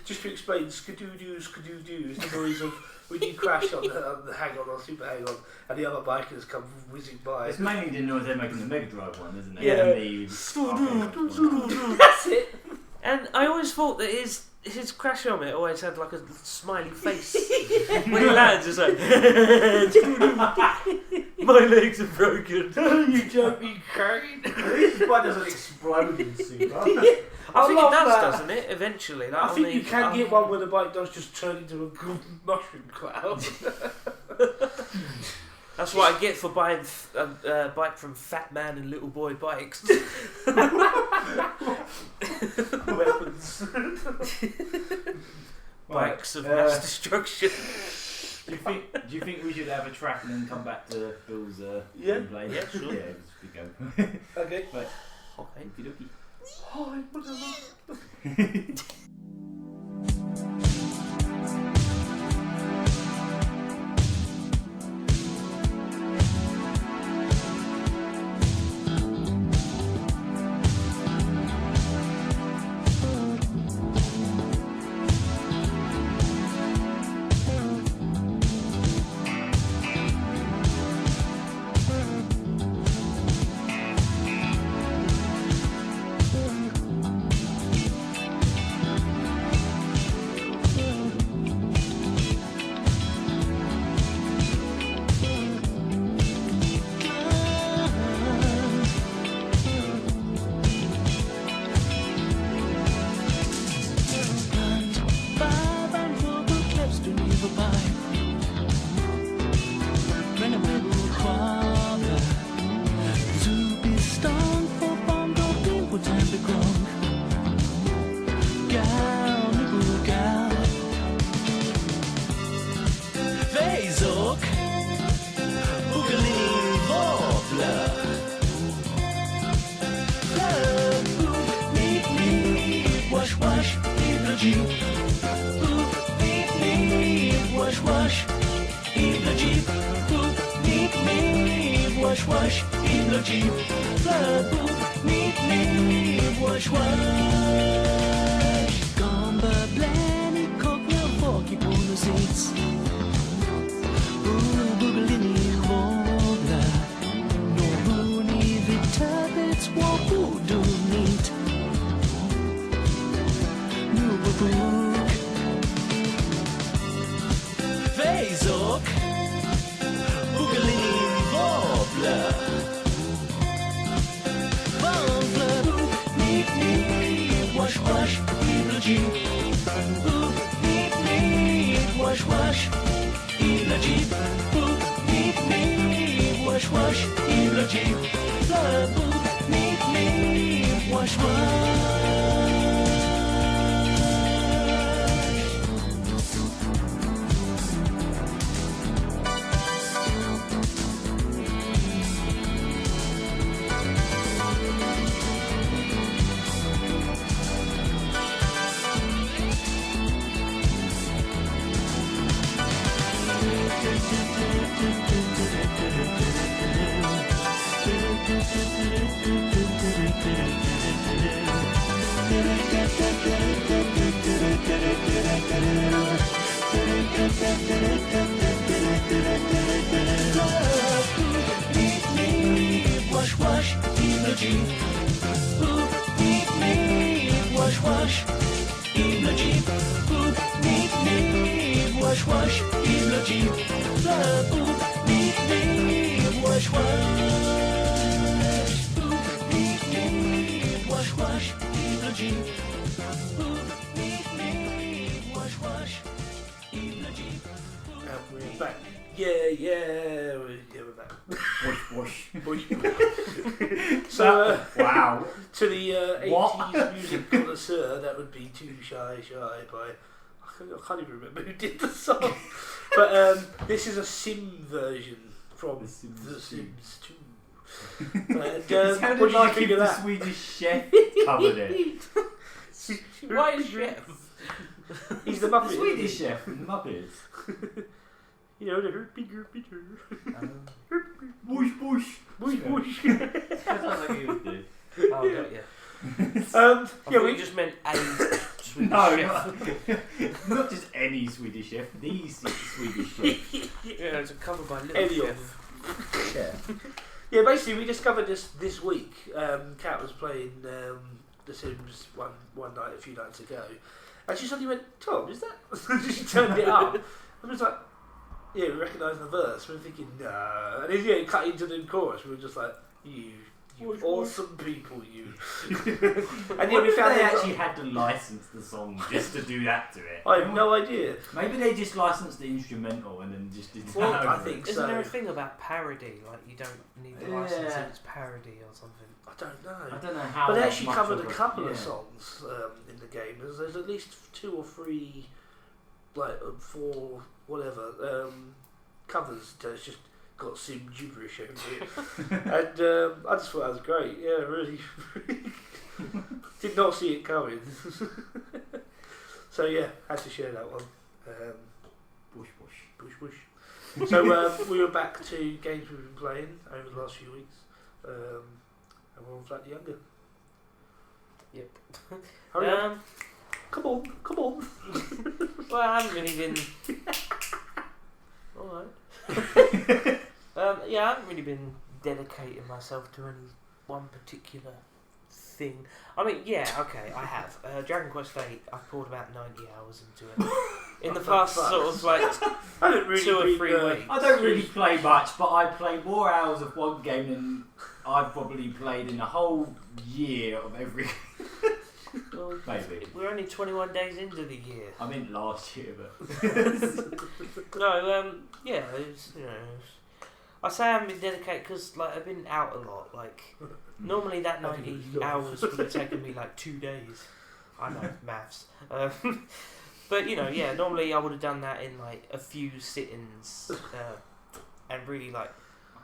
Just explain skadoo-doo, skadoo-doo is the noise of when you crash on the hang-on or super hang-on and the other bikers come whizzing by. It's mainly the noise they're making the Mega Drive one, isn't it? Yeah. And the That's it. And I always thought that his crash helmet always had like a smiley face. When he lands, it's like, my legs are broken. You joke, you carried. Why does it explode in super? I think it love does, that. doesn't it? Eventually, like I on think the, you can get one where the bike does just turn into a golden mushroom cloud. That's what I get for buying a bike from Fat Man and Little Boy Bikes. Weapons. Bikes of mass destruction. Do you think we should have a track and then come back to Phil's gameplay? Yeah, sure. Yeah, just be go. Okay. Okay. Okie dokie. Hi, whatever. So, wow. To the 80s music connoisseur, that would be Too Shy by... I can't even remember who did the song. But this is a sim version from The Sims 2. It sounded like if the Swedish chef covered it. Why is chef? He's the Muppet. The Swedish chef from the Muppets. You know, the herpy. Bush, bush. Bush. That's like he would do. Oh, got you. Yeah, we just meant a Swedish No, chef. not just any Swedish chef. These Swedish chef. Yeah, it's a cover by Little Any Chef. Yeah. Yeah, basically we discovered this week. Kat was playing The Sims one night a few nights ago, and she suddenly went, "Tom, is that?" She turned it up. I was like, "Yeah, we recognise the verse." We were thinking, "No," and then it cut into the chorus. We were just like, "You awesome people, you." And yeah, we found they out actually had to license the song just to do that to it. I have no idea. Maybe they just licensed the instrumental and then just did that. Well, I over think it. Isn't there a so. thing about parody? Like you don't need the license Yeah. if it's parody or something. I don't know. I don't know how. But they actually much covered of a couple of songs in the game. There's at least 2 or 3, like 4, whatever, covers that's just got Sim gibberish over it. And I just thought that was great. Yeah, really. Did not see it coming. So yeah, had to share that one. Bush. So we were back to games we've been playing over the last few weeks. And we're on Flattheyounger. Yep. Hurry up. Come on. Well, I haven't really been. Alright. Yeah, I haven't really been dedicating myself to any one particular thing. I mean, yeah, okay, I have. Dragon Quest VIII, I've poured about 90 hours into it. In the past sort of like I don't really 2 or 3 been, weeks. I don't really play much, but I play more hours of one game than I've probably played in a whole year of every. Well, Maybe. we're only 21 days into the year. I meant last year, but. No, yeah, it's, you know, I say I haven't been dedicated because like I've been out a lot. Like normally that 90 hours would have taken me like 2 days. I know maths, but you know, yeah, normally I would have done that in like a few sittings and really like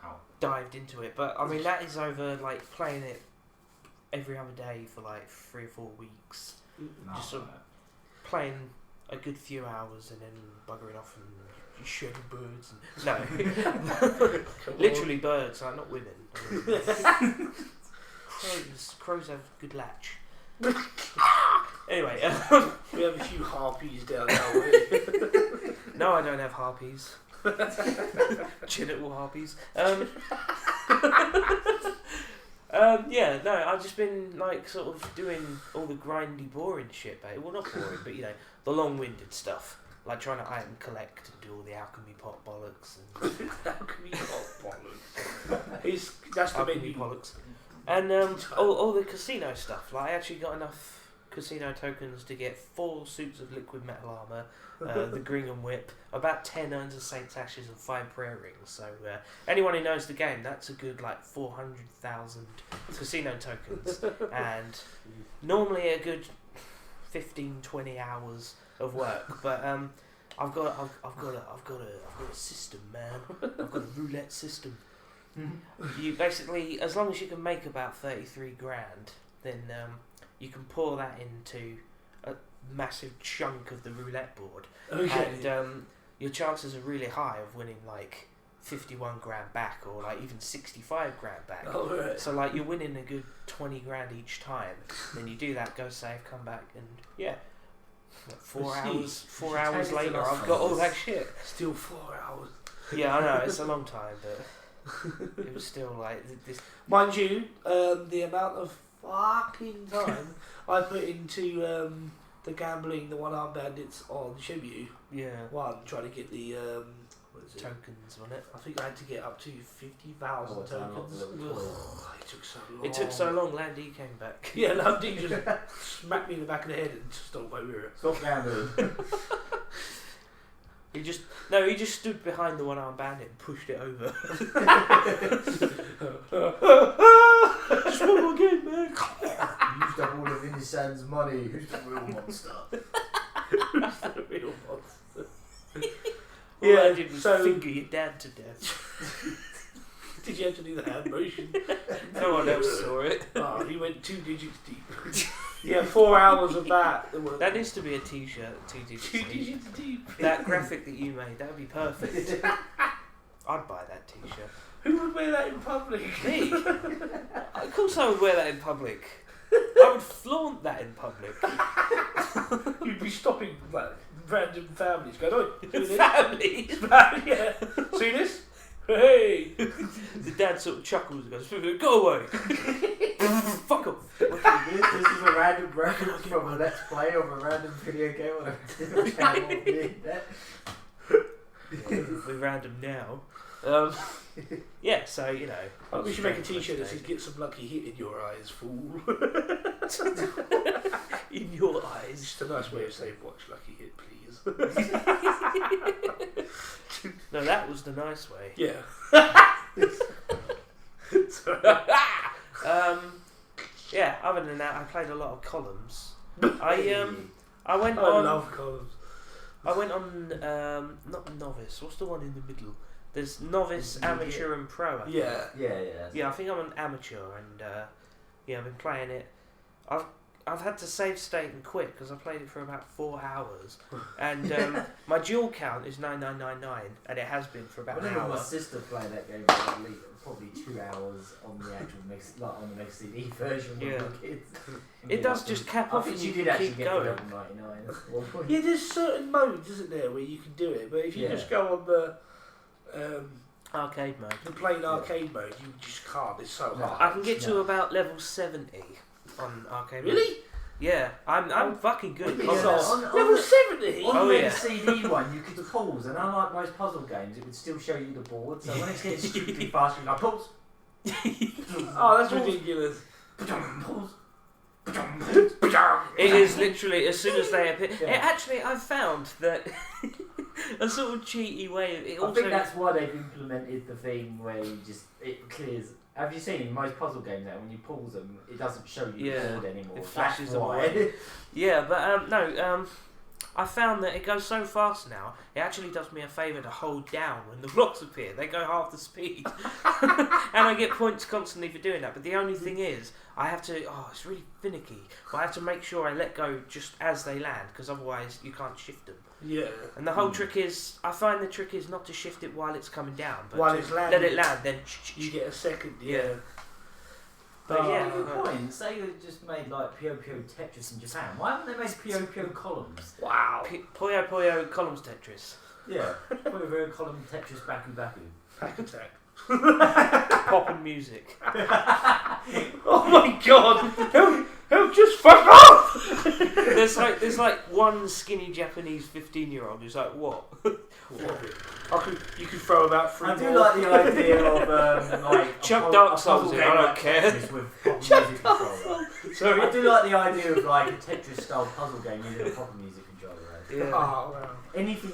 Wow. dived into it. But I mean that is over like playing it every other day for like 3 or 4 weeks, just sort of playing a good few hours and then buggering off and shooting birds and no, literally birds, like not women. Crows have good latch. Anyway, we have a few harpies down our way. no, I don't have harpies. Genital harpies. Yeah, no, I've just been like sort of doing all the grindy, boring shit, mate. Well, not boring, but you know, the long-winded stuff, like trying to item collect and do all the alchemy pot bollocks and Alchemy pot bollocks. That's the alchemy menu. bollocks, and all the casino stuff. Like, I actually got enough casino tokens to get 4 suits of liquid metal armor, the Gringham Whip, about 10 urns of Saint's Ashes, and 5 prayer rings. So anyone who knows the game, that's a good like 400,000 casino tokens, and normally a good 15-20 hours of work. But I've got a system, man. I've got a roulette system. You basically, as long as you can make about 33 grand, then you can pour that into a massive chunk of the roulette board, and your chances are really high of winning like 51 grand back, or like even 65 grand back. Oh, right. So like you're winning a good 20 grand each time. Then you do that, go save, come back, and yeah, like 4 hours. 4 hours later, I've got all that shit. Still 4 hours. Yeah, I know it's a long time, but it was still like this. Mind you, the amount of fucking time I put into the gambling, the one-armed bandits on Shibu. Yeah. One, trying to get the what is it? Tokens on it. I think I had to get up to 50,000 tokens. It took so long. It took so long. Landy came back. Yeah, Landy just smacked me in the back of the head and stole my mirror. Stop gambling. He just stood behind the one-armed bandit and pushed it over. Just one more game, man. You used up all of Vincent's money. Who's the real monster? Who's the real monster? All I did was finger your dad to death. Did you have to do the hand motion? No one else saw it. Oh, he went 2 digits deep. Yeah, 4 hours of that. That needs to be a t-shirt, 2 digits 2 deep. digits deep. That graphic that you made, that would be perfect. I'd buy that t-shirt. Who would wear that in public? Me? Of course I would wear that in public. I would flaunt that in public. You'd be stopping like random families going, "Oh, see this? Families. Yeah. See this? Hey!" The dad sort of chuckles and goes, "Go away." Fuck off. This is a random reference from a Let's Play of a random video game on a different channel on the internet. We're random now. Yeah, so you know. We should make a T-shirt that says "Get some lucky hit in your eyes, fool." In your eyes. Just a nice way of saying "Watch lucky hit, please." No, that was the nice way. Yeah. Yeah. Other than that, I played a lot of columns. I went I on. love columns. I went on not novice. What's the one in the middle? There's novice, amateur, and pro. I think. Yeah. Yeah, I think I'm an amateur, and yeah, I've been playing it. I've had to save state and quit because I played it for about 4 hours, and my dual count is 9999, and it has been for about an hour. My sister played that game for probably 2 hours on the actual mix, like on the Mega CD version with the kids. It does just cap I off think and she you did can actually keep get going. to level 99 at one point. Yeah, there's certain modes, isn't there, where you can do it, but if you just go on the Arcade mode. the plain arcade mode, you just can't. It's so hard. I can get to about level 70 on arcade mode. Really? Yeah, I'm fucking good. Yeah, Consoles. Level 70. On Oh, the yeah. CD one, you could pause, and unlike most puzzle games, it would still show you the board. So when it gets stupidly fast, you're like, pause. Oh, that's ridiculous. Pause. It is literally as soon as they appear. Yeah. It actually, I've found that a sort of cheaty way. It I also think that's why they've implemented the thing where you just it clears. Have you seen most puzzle games now when you pause them, it doesn't show you the board anymore? It flashes That's why. away. Yeah, but no. I found that it goes so fast now. It actually does me a favour to hold down when the blocks appear. They go half the speed, and I get points constantly for doing that. But the only thing is, I have to. Oh, it's really finicky. But I have to make sure I let go just as they land, because otherwise you can't shift them. Yeah. And the whole trick is, I find the trick is not to shift it while it's coming down, but While to it's landing. let it land. Then You get a second. Yeah. Yeah. But yeah, Good point. Say they just made like Puyo Puyo Tetris in Japan. Why haven't they made Puyo Puyo columns? Wow. Puyo Puyo columns Tetris, Yeah, Puyo Puyo column Tetris Baku Baku. Back attack. pop and music. Oh my god! Help! Just fuck off! There's like one skinny Japanese 15-year-old who's like, what? You could throw about 3 I do more. like the idea of like Chuck a Dark puzzle Souls in, game I don't like care. Tetris with proper music controller. Sorry. I do like the idea of like a Tetris style puzzle game using a proper music controller. Right? Yeah. Oh, wow. Anything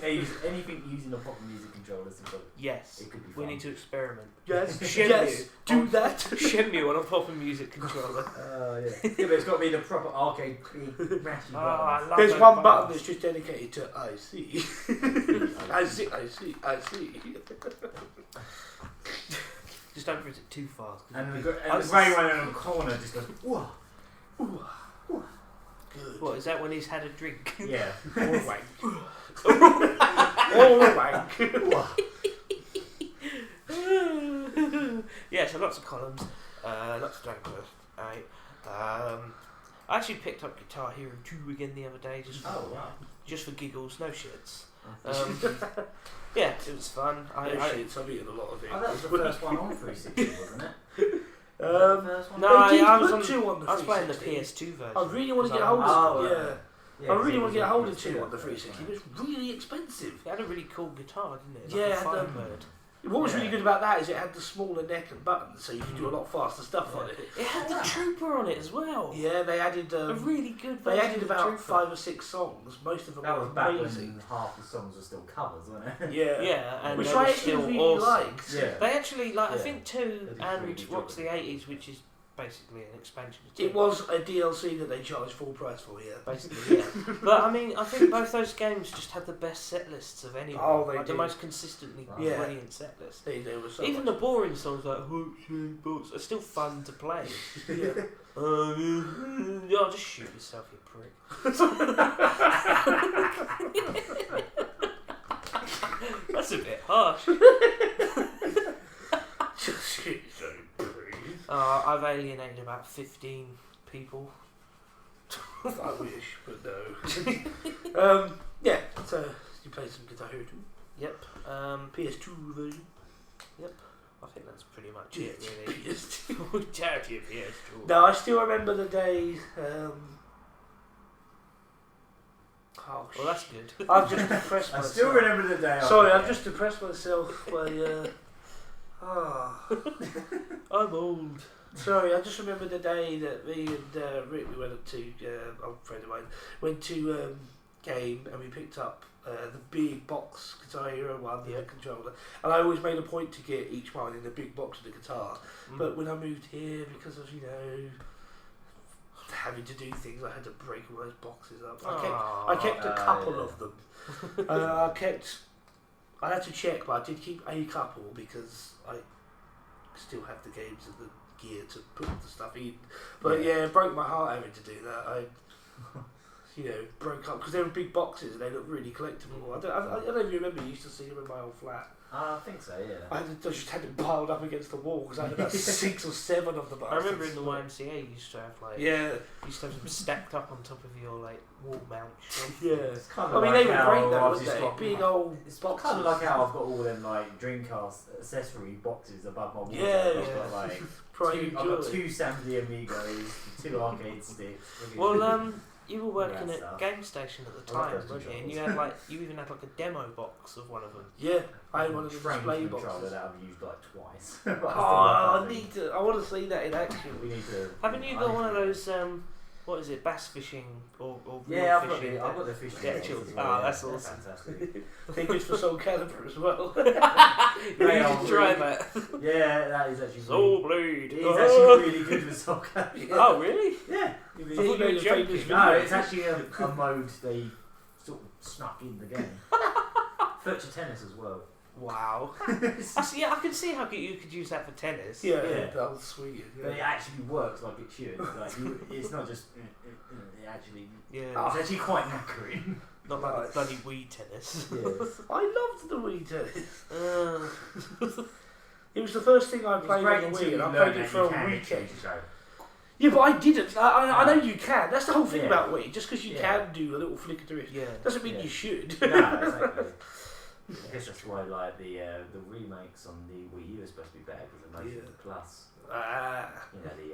using a proper music controller is good. Yes. It could be We fun. need to experiment. Yes, Shenmue. yes, do that. Shenmue on a proper music controller. Yeah. Yeah, but it's got to be the proper arcade big mashy Oh, I buttons. love There's those one button buttons. that's just dedicated to I see. I see. Just don't press it too fast. And the grey one in the corner just goes, whoa. Good. What, is that when he's had a drink? Yeah. All wank. All wank. Yeah, so lots of columns, lots of Dragon Quest. I actually picked up Guitar Hero 2 again the other day, just for giggles, no shits. Yeah, it was fun. I've eaten a lot of it. Oh, that was the first one on 360, wasn't it? Um, First one? No, They did I was put on. 2 on the I was playing the 360. PS2 version. I really want to get because hold Oh, of it. yeah. I really want to get hold of PS2 2 on the version. 360. It was really expensive. It had a really cool guitar, didn't it? Yeah, Like it a had Firebird. What was Yeah. really good about that is it had the smaller neck and buttons, so you could do a lot faster stuff on it. It had the Trooper on it as well. Yeah, they added. A really good They version added of the about Trooper. 5 or 6 songs. Most of them That were was back amazing. when half the songs were still covers, wasn't it? Yeah. Yeah, and Which they I were actually still really awesome. liked. Yeah. They actually, like, I Yeah. think 2 They did a and really good Rocks job the of it. 80s, which is basically an expansion of 2. It was a DLC that they charged full price for, yeah. Basically, yeah. But I mean, I think both those games just had the best set lists of any. Oh, they like the did. most consistently Yeah. brilliant set lists. They were so Even much. the boring songs like "Hook, Shake, Box" are still fun to play. Yeah. Oh, just shoot yourself, you prick. That's a bit harsh. Just shit, so pretty. I've alienated about 15 people I wish, but no. Yeah, so you played some Guitar Hero 2? Yep. PS2 version? I think that's pretty much it, Yeah, really. PS2. Charity PS2. No, I still remember the days. Oh, Well, that's good. I've just depressed I myself. still remember the day. Sorry, after I've just depressed myself by. I'm old. Sorry, I just remember the day that me and Rick, we went up to, old friend of mine, went to game and we picked up the big box Guitar Hero 1, the controller, and I always made a point to get each one in the big box of the guitar. But when I moved here, because of, having to do things, I had to break all those boxes up. I kept a couple of them. I had to check, but I did keep a couple because I still have the games and the gear to put the stuff in. But yeah, it broke my heart having to do that. I broke up because they were big boxes and they looked really collectible. I don't know if you remember, you used to see them in my old flat. I think so, yeah. I just had them piled up against the wall because I had about 6 or 7 of them. I remember in the YMCA you used to have you used to have them stacked up on top of your wall mount. Yeah. It's kind I of mean, like they were how great though, I've weren't just they? got Big old It's boxes. kind of like how I've got all them Dreamcast accessory boxes above my wall. Yeah, I've got Pride I've got Joy. 2 San Amigos, 2 arcade sticks. Well, you were working That at stuff. Game Station at the I love time, those weren't you? And controllers. you even had a demo box of one of them. Yeah, I had one of the Frame display controller boxes. that I've used twice. I want to see that in action. We need to. Haven't you got one of those? What is it? Bass fishing or Yeah, real fishing? I've got the fishing. Yeah, boxes chilled. as well, yeah. That's They're awesome. Fantastic. They good for Soul Calibur as well. You They are should try really- that. Yeah, that is actually Soul Blade. It is actually really good with soccer. Oh really? Yeah. Yeah, thought you were joking. No, it's actually a mode they sort of snuck in the game. Virtual tennis as well. Wow. I see. Yeah, I can see how you could use that for tennis. Yeah, Yeah. that was sweet. But it actually works like it should. It's not just. It actually. Yeah. It's actually quite knackering. Not like Nice. bloody Wii tennis. Yeah. I loved the Wii tennis. It was the first thing I played on the Wii, and I played it for a weekend. Yeah, but I didn't. I know you can. That's the whole thing Yeah. about Wii. Just because you Yeah. can do a little flick of drift Yeah. doesn't mean Yeah. you should. No, exactly. I guess that's why the remakes on the Wii U are supposed to be better because they're mostly the Plus. The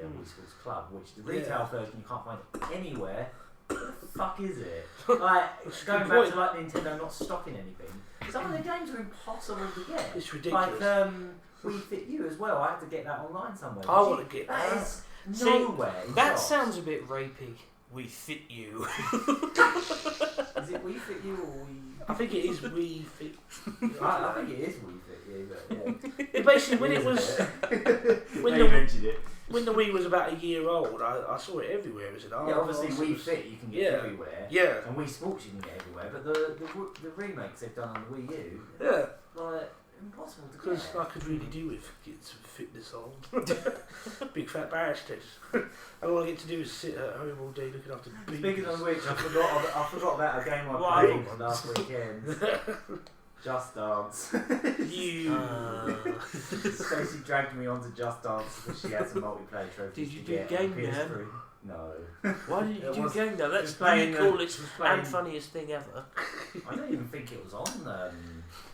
Wii Sports Club, which the retail version you can't find anywhere. What the fuck is it? Going back to Nintendo not stocking anything. Some of the games are impossible to get. It's ridiculous. Like Wii Fit U as well. I have to get that online somewhere. I want to get That that. is See, nowhere. in That shops. sounds a bit rapey. We fit you. Is it Wii Fit You or Wii? I think it is Wii Fit. I think it is Wii Fit You, but yeah. Basically, when it was When you mentioned it. when the Wii was about a year old, I saw it everywhere. It was in Yeah, obviously Wii Fit you can get Yeah. everywhere. Yeah, And Wii Sports you can get everywhere, but the remakes they've done on the Wii U, yeah. impossible to Because get. I could really do with getting some fitness on. Big fat bastard. And all I get to do is sit at home all day looking after babies. Speaking of which, I forgot about a game I What played other ones? last weekend. Just Dance. You. Stacey dragged me onto Just Dance because she had some multiplayer trophies. Did you to do get Game on Jam? PS3. No. Why did you It do was- game now? That's was playing, the coolest was playing- and funniest thing ever. I don't even think it was on.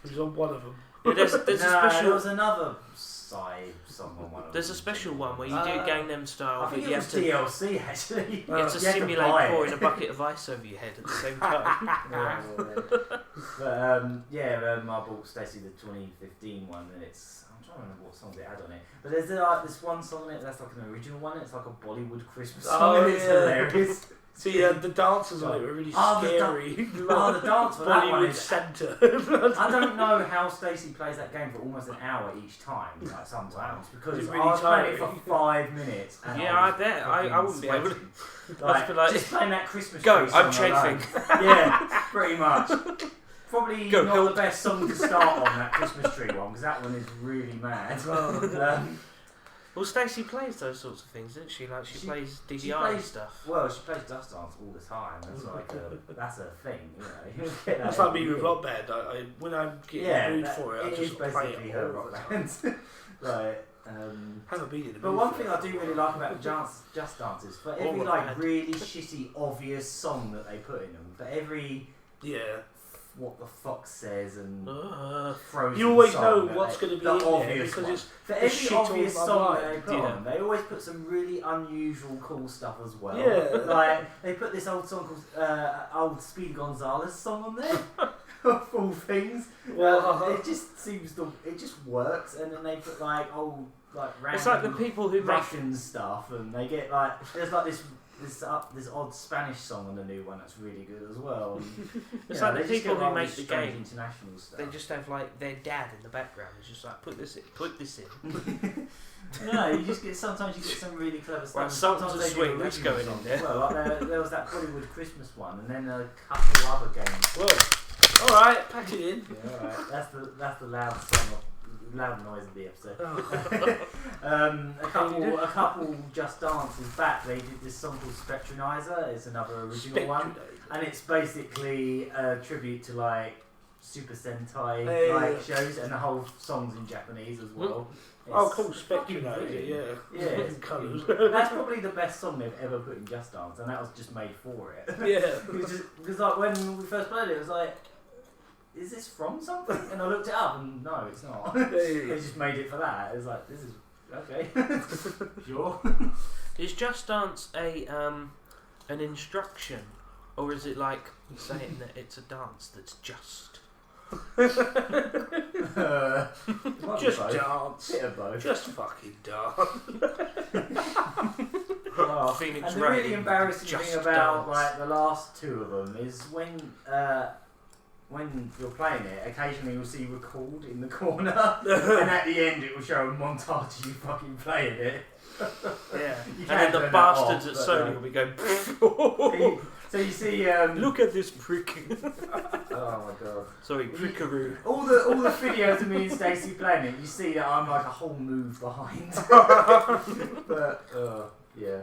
It was on one of them. Yeah, there's a There special. was another side someone. One of There's a them. special one where you do Gangnam Style, I but think you it have was to. TLC actually. You have to You have to simulate buy it. pouring a bucket of ice over your head at the same time. But I bought Stacey the 2015 one, and it's I'm trying to remember what songs it had on it. But there's this one song on it that's like an original one. It's like a Bollywood Christmas song, Oh, and it's yeah. hilarious. See, the dancers on it were really Oh, the scary. Oh, the dance for that one Bollywood is. Santa. I don't know how Stacey plays that game for almost an hour each time. Like sometimes because Is it I really was playing it tiring? for 5 minutes. And Yeah, I was bet. I fucking wouldn't be able to. sweating. I'd be like, just playing that Christmas Go, tree song I'm chafing. alone. Yeah, pretty much. Probably Go, not help. the best song to start on that Christmas tree one because that one is really mad. Well, Stacey plays those sorts of things, doesn't she? Like she plays DDR she and plays- stuff. Well, she plays Just Dance all the time. That's like that's a thing, you know. You get that That's like me every with year. Rock Band. When I'm getting in the mood for it, I it just is play basically it her all rock the time. band. Like, Haven't been in the But mood one for thing that I do for a really while. like about Just Dance is for All every right. like really shitty, obvious song that they put in them, for every Yeah. what the fuck says and Uh, Frozen You always song know that what's they- going to be the in there obvious because one. it's For the every shit all obvious online. song that they put Yeah. on, they always put some really unusual, cool stuff as well. Yeah. Like they put this old song called old Speedy Gonzales song on there. Of all things, it just seems it just works, and then they put like old like random it's like the people who make Russian stuff, and they get like there's like this odd Spanish song on the new one that's really good as well. And, It's you know, like the they just people get who all make this the strange game. international stuff. They just have like their dad in the background. It's just like put this in. No, you just get sometimes you get some really clever stuff. Well, and Songs sometimes of they do Swing, that's original going in songs there. as well. Like there was that Bollywood Christmas one, and then a couple other games. Well, alright, pack it in. Yeah, all right. That's the loud song, loud noise of the episode. Oh. A couple Just Dances back, they did this song called Spectronizer. It's another original one, and it's basically a tribute to like Super Sentai like shows, and the whole song's in Japanese as well. Oh, It's cool, fucking Spectrum, brilliant. yeah. Yeah, it's colours. That's probably the best song they've ever put in Just Dance, and that was just made for it. Yeah. Because like when we first played it, it was like, is this from something? And I looked it up, and no, it's not. They just made it for that. It was like, this is okay. Sure. Is Just Dance an instruction, or is it like saying that it's a dance that's just? Just both. dance. Bit of both. Just fucking dance. Oh, Phoenix and the really Rain, embarrassing Just thing about Dance. like the last two of them is when you're playing it, occasionally you'll see record in the corner, and at the end it will show a montage of you fucking playing it. Yeah. You And can then the turn that bastards off, at but, Sony will be going. So you see, Look at this prick. oh my god! Sorry, prickaroo. All the videos of me and Stacey playing it, you see that I'm like a whole move behind. But yeah,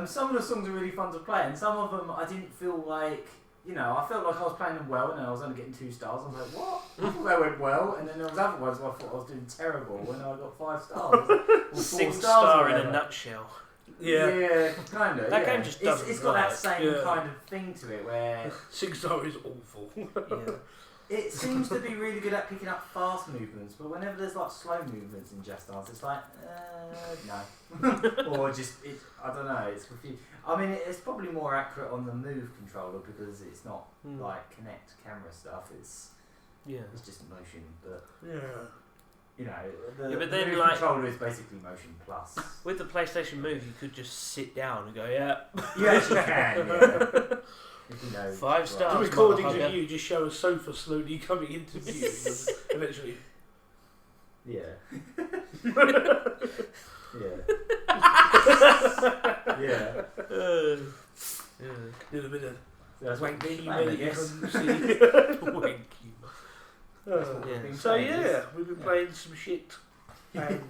some of the songs are really fun to play, and some of them I didn't feel like. I felt like I was playing them well, and I was only getting 2 stars. I was like, what? I thought they went well, and then there was other ones where I thought I was doing terrible, and I got 5 stars. Or 4 Sing stars star or in a whatever. nutshell. Yeah, kind of. That game just doesn't It's got that work. same kind of thing to it where 6 star is awful. Yeah. it seems to be really good at picking up fast movements, but whenever there's like slow movements in Just Dance, it's like no, or just I don't know. It's confusing. I mean, it's probably more accurate on the Move controller because it's not like Kinect camera stuff. It's just motion, but Yeah. the but then, Move like- controller is basically motion plus. With the PlayStation Move, you could just sit down and go, yeah. You actually can, yeah. If you know, 5 right. stars. The recordings motherfucker. of you just show a sofa slowly coming into view eventually. Yeah. Yeah. Yeah. Little bit of That's what wanky we've been playing, I that you guess. couldn't see. Wanky. That's what Yeah. we've been So playing, yeah, yes. we've been Yeah. playing some shit, and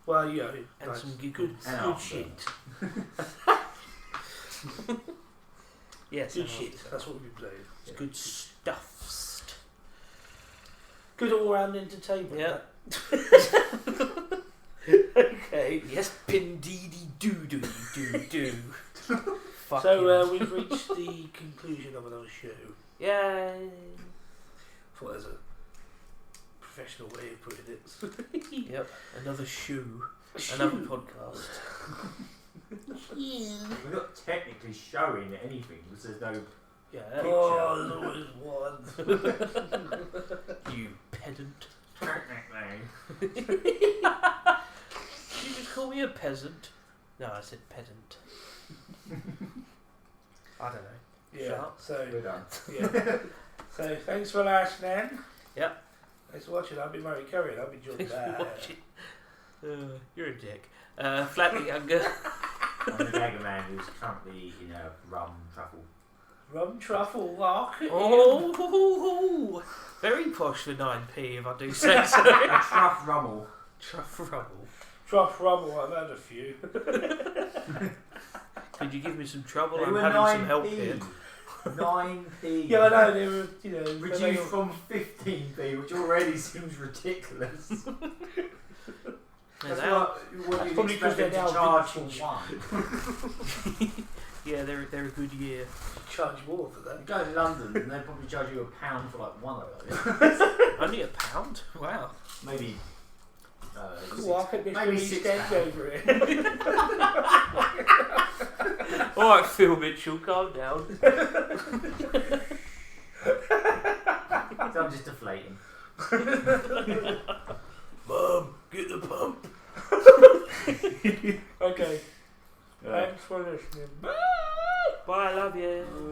well, And nice. some good, giggles. And good after. shit, Yes. good and shit. after. That's what we've been playing. It's good stuff. Good all-round entertainment. Yeah. Okay. Yes, pindeedy doo doo doo doo. So we've reached the conclusion of another show. Yay. Thought there's a professional way of putting it. Yep. Another shoe. Another podcast. We're not technically showing anything because there's no Yeah. Oh, there's always one. You pedant. technically. Did you just call me a peasant? No, I said pedant. I don't know. Yeah. Shut up. So We're done. yeah. So thanks for listening. Yep. Thanks for watching. I've been Murry Curry. I've been Jordan. Watch it. You're a dick. Flattheyounger. I'm the Gagaman who's currently in a rum truffle. Rum truffle lock. Oh, very posh for 9p if I do say so. A truff rummel. Truffle. Truff rumble. I've had a few. Could you give me some trouble? They I'm were having some 9p. help here. 9p. Yeah, I know they were. Reduced from 15p, which already seems ridiculous. They're That's out. what you'd probably expect 'cause them they're to now charge for vintage. one. Yeah, they're a good year. Charge more for that. You go to London and they'll probably charge you £1 for like one of those. Only £1? Wow. Maybe. Cool, I think maybe this £6. stand over it. Alright, Phil Mitchell, calm down. So I'm just deflating. Mum, get the pump. Okay. Right. Thanks for listening. Bye.